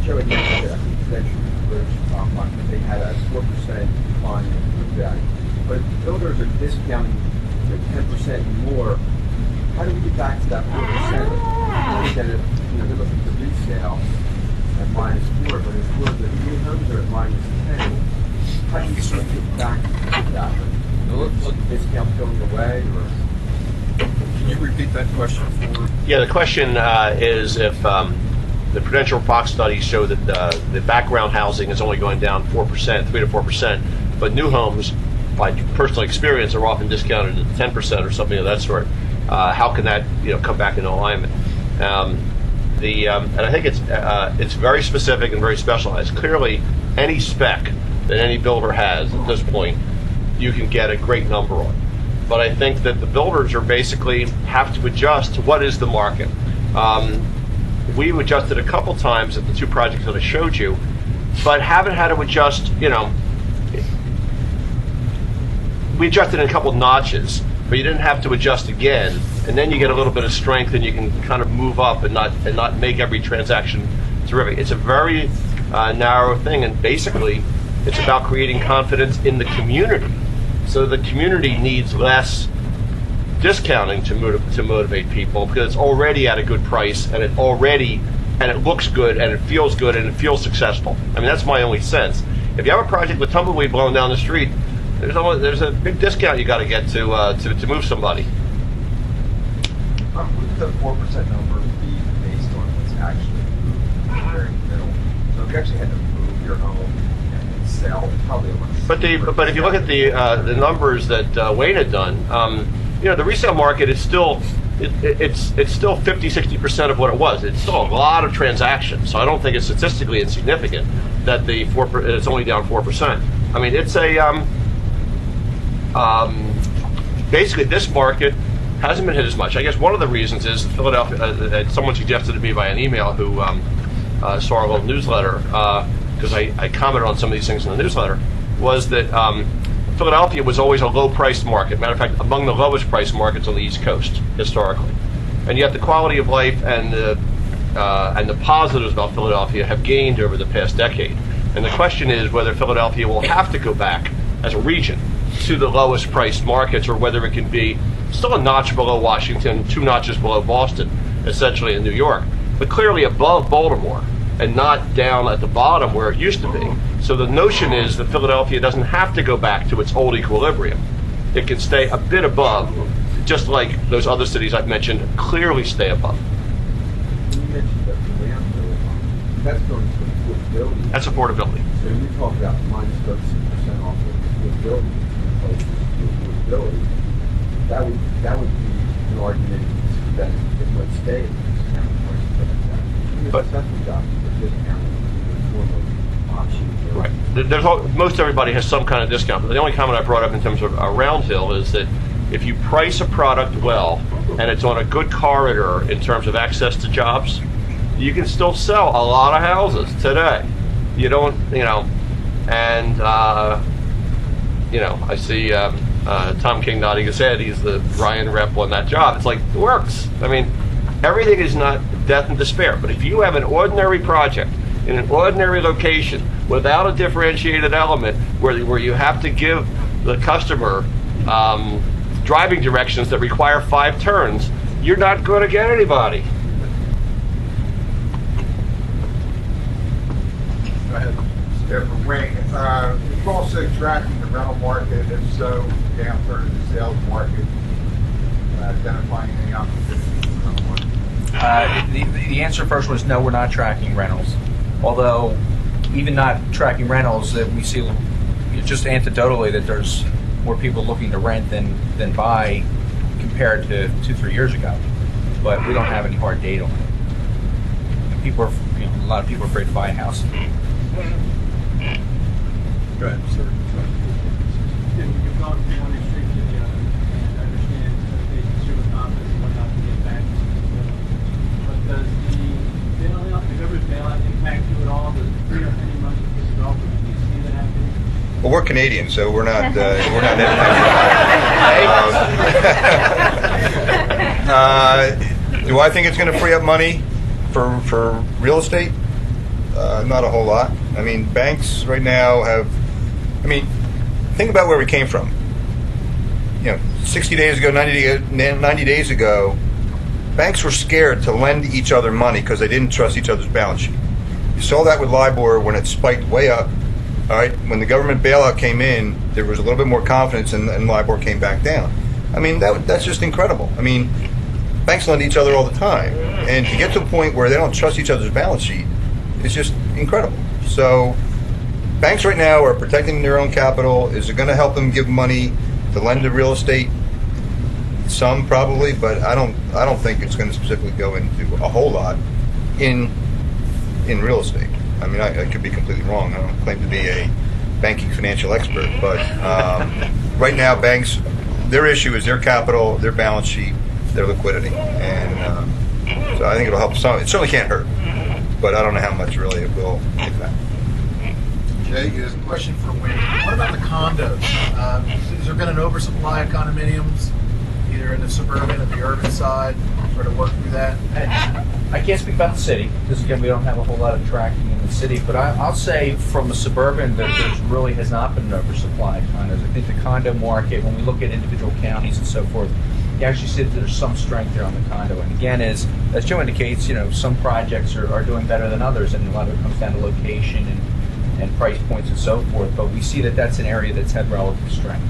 Joe had mentioned that Prudential Bridge, they had a 4% decline in book value. But if builders are discounting to 10% more, how do we get back to that 4%? I think that they're looking for resale at -4, but if the new homes are at -10, how do you sort of get back to that? Look, discount going away, or? Can you repeat that question for me? Yeah, the question is if the Prudential Fox studies show that the background housing is only going down 4%, 3 to 4%, but new homes, by personal experience, are often discounted at 10% or something of that sort. How can that come back into alignment? And I think it's very specific and very specialized. Clearly, any spec that any builder has at this point, you can get a great number on. But I think that the builders are basically have to adjust to what is the market. We've adjusted a couple times at the two projects that I showed you, but haven't had to adjust, we adjusted in a couple notches, but you didn't have to adjust again, and then you get a little bit of strength and you can kind of move up and not make every transaction terrific. It's a very narrow thing, and basically it's about creating confidence in the community. So the community needs less discounting to motivate people because it's already at a good price, and it looks good, and it feels good, and it feels successful. I mean, that's my only sense. If you have a project with tumbleweed blowing down the street, there's a big discount you got to get to move somebody. Would the 4% number be based on what's actually moved very middle? So if you actually had to move your home and sell, probably a much. But if you look at the numbers that Wayne had done, the resale market is still it's still 50-60% of what it was. It's still a lot of transactions, so I don't think it's statistically insignificant that it's only down 4%. I mean, it's a basically this market hasn't been hit as much. I guess one of the reasons is Philadelphia. Someone suggested to me by an email who saw our little newsletter, because I commented on some of these things in the newsletter, was that Philadelphia was always a low-priced market. Matter of fact, among the lowest-priced markets on the East Coast historically, and yet the quality of life and the positives about Philadelphia have gained over the past decade. And the question is whether Philadelphia will have to go back as a region to the lowest-priced markets, or whether it can be still a notch below Washington, 2 notches below Boston, essentially in New York, but clearly above Baltimore and not down at the bottom where it used to be. So the notion is that Philadelphia doesn't have to go back to its old equilibrium. It can stay a bit above, just like those other cities I've mentioned clearly stay above. You mentioned that the landfill, that's going to affordability. That's affordability. So you talk about minus 36% off of affordability, affordability. That would be an argument that it might stay in this county price. But that's the job for discounting in the form of options. Right. Most everybody has some kind of discount. But the only comment I brought up in terms of a round hill is that if you price a product well and it's on a good corridor in terms of access to jobs, you can still sell a lot of houses today. You don't, and I see Tom King nodding his head. He's the Ryan rep on that job. It's like, it works. I mean, everything is not death and despair. But if you have an ordinary project in an ordinary location without a differentiated element where you have to give the customer driving directions that require 5 turns, you're not going to get anybody. Go ahead. Different wing. It's also tracking the rental market, if so, downturn in the sales market, identifying any opportunities in the rental market. The answer first was no, we're not tracking rentals. Although, even not tracking rentals, that we see just anecdotally that there's more people looking to rent than buy compared to 2-3 years ago. But we don't have any hard data on it. People are, a lot of people are afraid to buy a house. Go ahead, sir. You've gone from one extreme to the other, and I understand the consumer confidence and whatnot to get back. But does the government bailout impact you at all? Does it free up any money to develop? Do you see that happening? Well, we're Canadian, so we're not impacted. Do I think it's going to free up money for real estate? Not a whole lot. I mean, banks right now think about where we came from. 60 days ago, 90 days ago, banks were scared to lend each other money because they didn't trust each other's balance sheet. You saw that with LIBOR when it spiked way up. All right, when the government bailout came in, there was a little bit more confidence, and LIBOR came back down. I mean, that's just incredible. I mean, banks lend each other all the time, and to get to a point where they don't trust each other's balance sheet is just incredible. So, banks right now are protecting their own capital. Is it going to help them give money to lend to real estate? Some probably, but I don't think it's going to specifically go into a whole lot in real estate. I mean, I could be completely wrong. I don't claim to be a banking financial expert, but right now, banks, their issue is their capital, their balance sheet, their liquidity, and so I think it'll help some. It certainly can't hurt, but I don't know how much really it will impact. Jay, here's a question for Wayne. What about the condos? Has there been an oversupply of condominiums, either in the suburban or the urban side? Sort of work through that. I can't speak about the city, because again, we don't have a whole lot of tracking in the city, but I'll say from the suburban that there really has not been an oversupply of condos. I think the condo market, when we look at individual counties and so forth, you actually see that there's some strength there on the condo. And again, as Joe indicates, some projects are doing better than others, and a lot of it comes down to location and price points and so forth, but we see that that's an area that's had relative strength.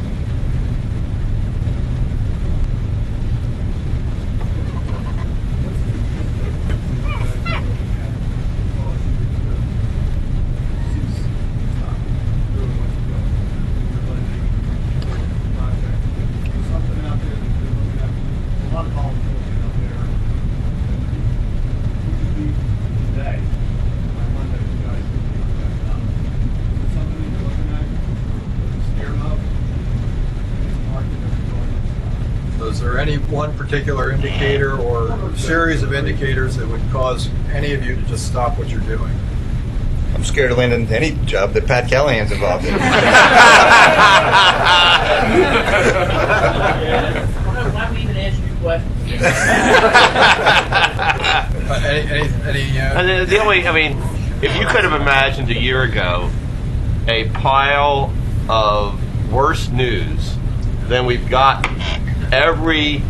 is there any one particular indicator or series of indicators that would cause any of you to just stop what you're doing? I'm scared to land into any job that Pat Callahan's involved in. Why don't we even answer your questions? And the only, I mean, if you could have imagined a year ago a pile of worse news than we've got every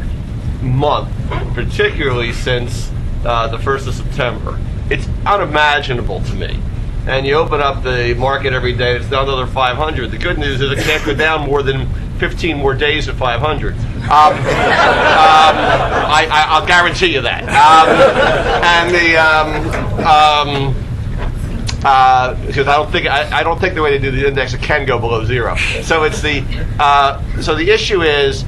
month, particularly since the 1st of September, it's unimaginable to me. And you open up the market every day, it's down to another 500. The good news is it can't go down more than 15 more days at 500. I'll guarantee you that. Because I don't think the way they do the index, it can go below zero. So it's so the issue is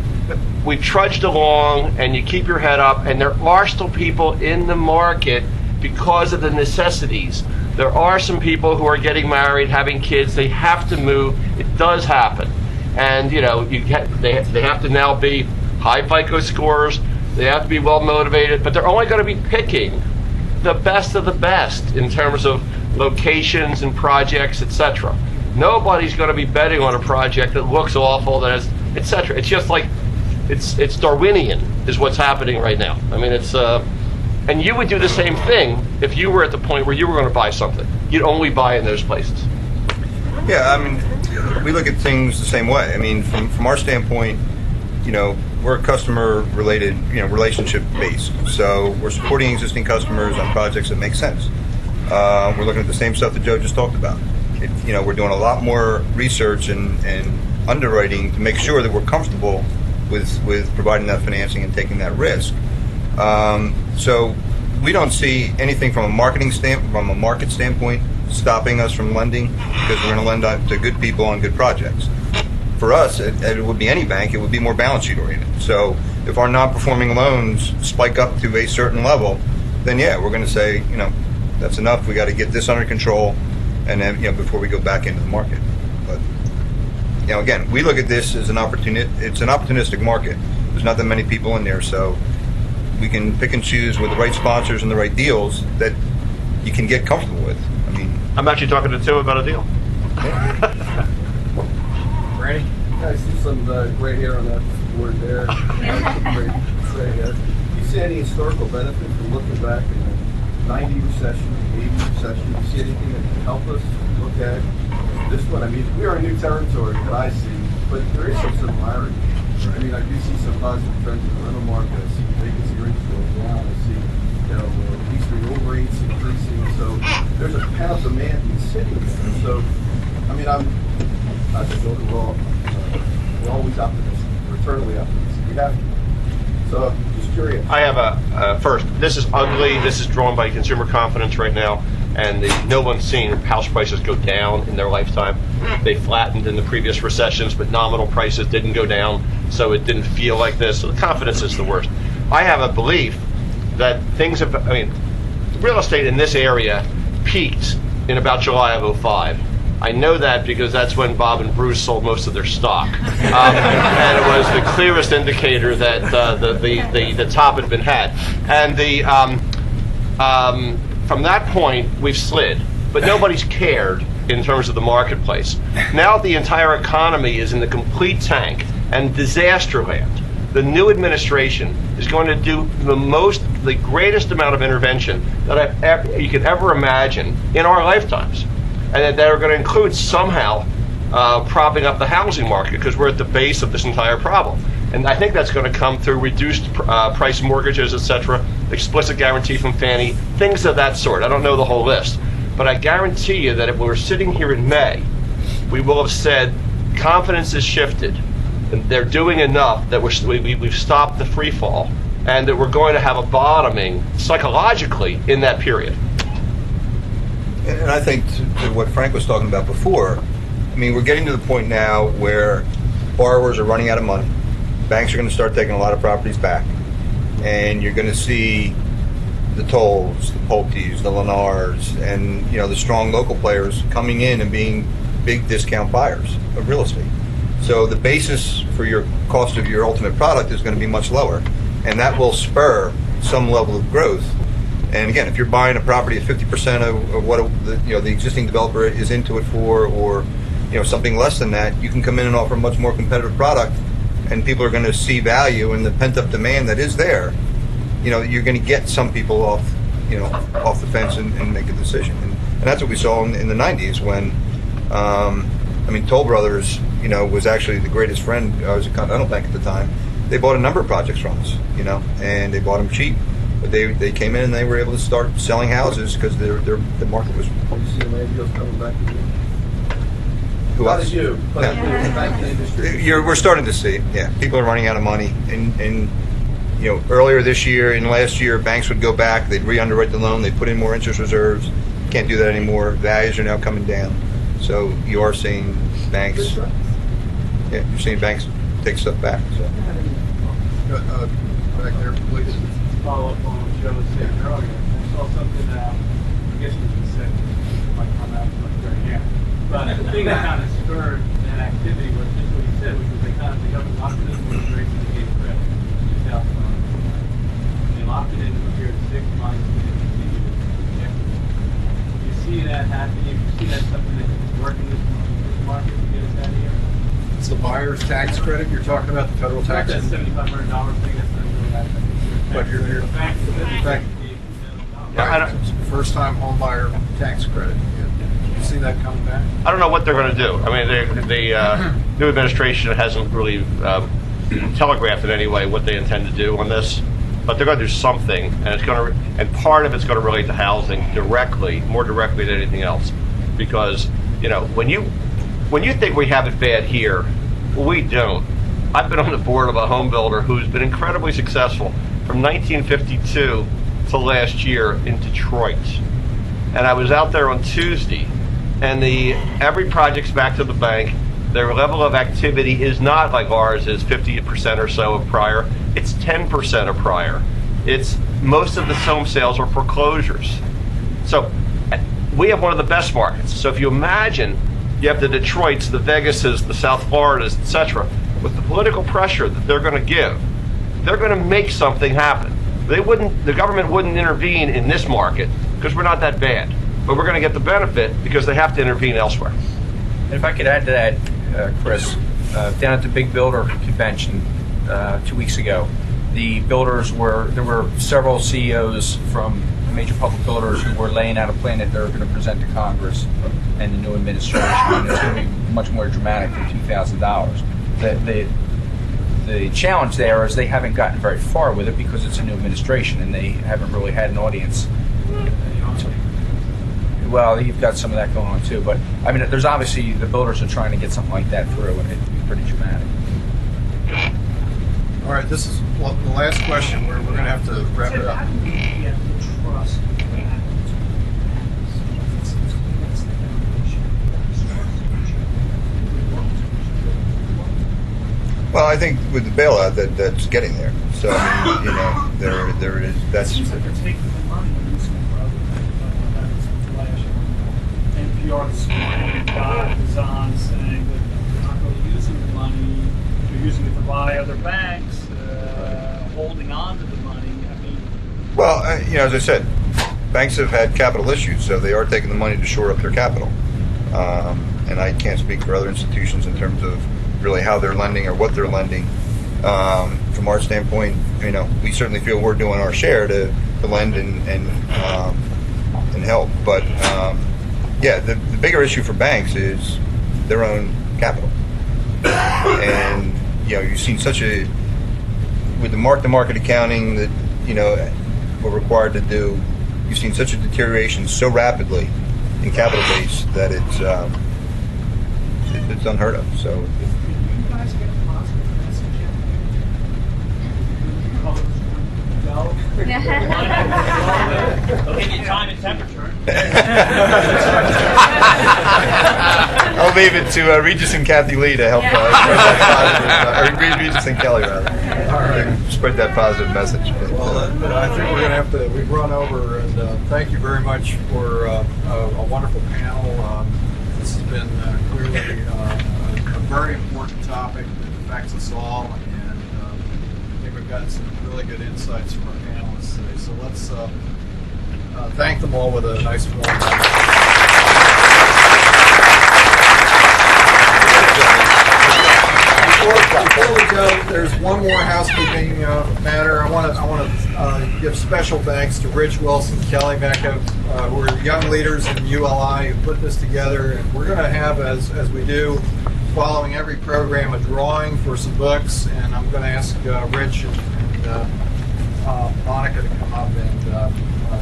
we trudged along, and you keep your head up, and there are still people in the market because of the necessities. There are some people who are getting married, having kids. They have to move. It does happen, and they have to now be high FICO scores. They have to be well motivated, but they're only going to be picking the best of the best in terms of locations and projects, etc. Nobody's going to be betting on a project that looks awful, that has, etc. It's just like it's Darwinian is what's happening right now. I mean, it's and you would do the same thing if you were at the point where you were going to buy something. You'd only buy in those places. Yeah, I mean, we look at things the same way. I mean, from our standpoint, we're a customer-related, relationship-based. So we're supporting existing customers on projects that make sense. We're looking at the same stuff that Joe just talked about. We're doing a lot more research and underwriting to make sure that we're comfortable with providing that financing and taking that risk. So we don't see anything from a market standpoint stopping us from lending, because we're going to lend to good people on good projects. For us, it would be any bank, it would be more balance sheet oriented. So if our non-performing loans spike up to a certain level, then yeah, we're going to say, that's enough. We got to get this under control, and then before we go back into the market. But again, we look at this as an opportunity. It's an opportunistic market. There's not that many people in there, so we can pick and choose with the right sponsors and the right deals that you can get comfortable with. I mean, I'm actually talking to Tim about a deal. Randy? I see some gray hair on that board there. Great gray hair. Do you see any historical benefit from looking back in the 90 recession, 80 recession? Do you see anything that can help us look at this one? I mean, we are in new territory that I see, but there is some similarity. I mean, I do see some positive trends in the rental market. I see vacancy rates going down. I see, lease renewal rates increasing. So there's a pent-up demand in the city. So, I mean, I think overall, we're always optimistic. We're eternally optimistic. We have to. So, just curious. I have first, this is ugly. This is drawn by consumer confidence right now, and no one's seen house prices go down in their lifetime. They flattened in the previous recessions, but nominal prices didn't go down, so it didn't feel like this. So the confidence is the worst. I have a belief that real estate in this area peaked in about July of 2005. I know that because that's when Bob and Bruce sold most of their stock. And it was the clearest indicator that the top had been had. And from that point, we've slid. But nobody's cared in terms of the marketplace. Now the entire economy is in the complete tank and disaster land. The new administration is going to do the greatest amount of intervention that you could ever imagine in our lifetimes. And that are going to include somehow propping up the housing market, because we're at the base of this entire problem. And I think that's going to come through reduced price mortgages, etc., explicit guarantee from Fannie, things of that sort. I don't know the whole list. But I guarantee you that if we were sitting here in May, we will have said confidence has shifted, and they're doing enough that we've stopped the free fall, and that we're going to have a bottoming psychologically in that period. and I think to what Frank was talking about before, I mean, we're getting to the point now where borrowers are running out of money. Banks are going to start taking a lot of properties back, and you're going to see the Tolls, the Pulte's, the Lennars, and the strong local players coming in and being big discount buyers of real estate. So the basis for your cost of your ultimate product is going to be much lower, and that will spur some level of growth. And again, if you're buying a property at 50% of what the existing developer is into it for, or something less than that, you can come in and offer a much more competitive product, and people are going to see value in the pent-up demand that is there. You're going to get some people off the fence and make a decision, and that's what we saw in the 90s when, Toll Brothers, was actually the greatest friend. I was a Continental Bank at the time. They bought a number of projects from us, and they bought them cheap. But they came in and they were able to start selling houses because the market was. You see land deals coming back to you? Who How else? did you? But Yeah. the banking industry. We're starting to see, people are running out of money, and earlier this year and last year, banks would go back, they'd re-underwrite the loan, they'd put in more interest reserves. Can't do that anymore. Values are now coming down, so you are seeing banks. You're seeing banks take stuff back. So. Back there, please. Follow up on what Joe was saying earlier. I saw something, I guess it was said, might come out right here. But the thing that kind of spurred that activity was just what he said, which was the government locked it in with rates and gave credit in 2009. They locked it in for a period of 6 months and they continued to project it. You see that happening, you see that something that is working this market to get us out of here. It's the buyer's tax credit you're talking about, the federal Not tax. that $7,500 thing, that's not really that. But you're Back to the Back- first time home buyer tax credit. You see that coming back? I don't know what they're going to do. The new administration hasn't really telegraphed in any way what they intend to do on this, but they're going to do something, and part of it's going to relate to housing more directly than anything else, because when you think we have it bad here, we don't. I've been on the board of a home builder who's been incredibly successful from 1952 to last year in Detroit. And I was out there on Tuesday, and every project's back to the bank. Their level of activity is not like ours is 50% or so of prior. It's 10% of prior. It's most of the home sales are foreclosures. So we have one of the best markets. So if you imagine you have the Detroits, the Vegases, the South Floridas, etc., with the political pressure that they're going to give, they're going to make something happen. The government wouldn't intervene in this market because we're not that bad, but we're going to get the benefit because they have to intervene elsewhere. And if I could add to that, Chris, down at the Big Builder Convention 2 weeks ago, there were several CEOs from major public builders who were laying out a plan that they were going to present to Congress and the new administration, and it's going to be much more dramatic than $2,000. The challenge there is they haven't gotten very far with it because it's a new administration and they haven't really had an audience. Well, you've got some of that going on too, but there's obviously the builders are trying to get something like that through, and it'd be pretty dramatic. All right, this is the last question. We're going to have to wrap it up. How do we get the trust back? Well, I think with the bailout that's getting there. So there is. That's. It seems like they're taking the money and using it for other things. That was flash on NPR this morning. God is on saying that they're not really using the money. They're using it to buy other banks, holding on to the money. Well, as I said, banks have had capital issues, so they are taking the money to shore up their capital. And I can't speak for other institutions in terms of really how they're lending or what they're lending. From our standpoint, we certainly feel we're doing our share to lend and help. But the bigger issue for banks is their own capital. And you've seen with the mark-to-market accounting that we're required to do, you've seen such a deterioration so rapidly in capital base that it's unheard of. So. You guys get a positive message They'll give you time and temperature. I'll leave it to Regis and Kathy Lee to help Regis and Kelly rather spread that positive message. Well, I think we're going to have to. We've run over, and thank you very much for a wonderful panel. This has been clearly a very important topic that affects us all, and I think we've got some really good insights from our panelists today. So let's thank them all with a nice warm Before we go, there's one more housekeeping matter. I want to give special thanks to Rich Wilson, Kelly Mecca, who are young leaders in ULI who put this together. And we're going to have, as we do, following every program, a drawing for some books. And I'm going to ask Rich and Monica to come up and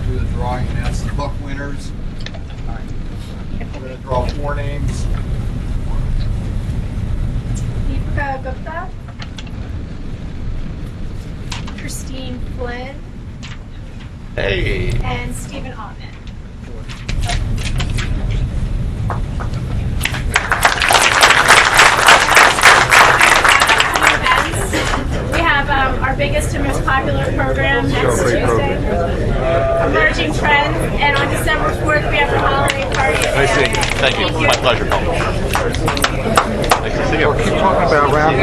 do the drawing and announce the book winners. I'm going to draw 4 names. Deepika Gupta, Christine Flynn, Hey. and Stephen Ottman. We have our biggest and most popular program next Tuesday, Emerging Trends, and on December 4th we have the holiday party. Nice seeing you. Thank you. My pleasure. Nice to see you. Keep talking about round.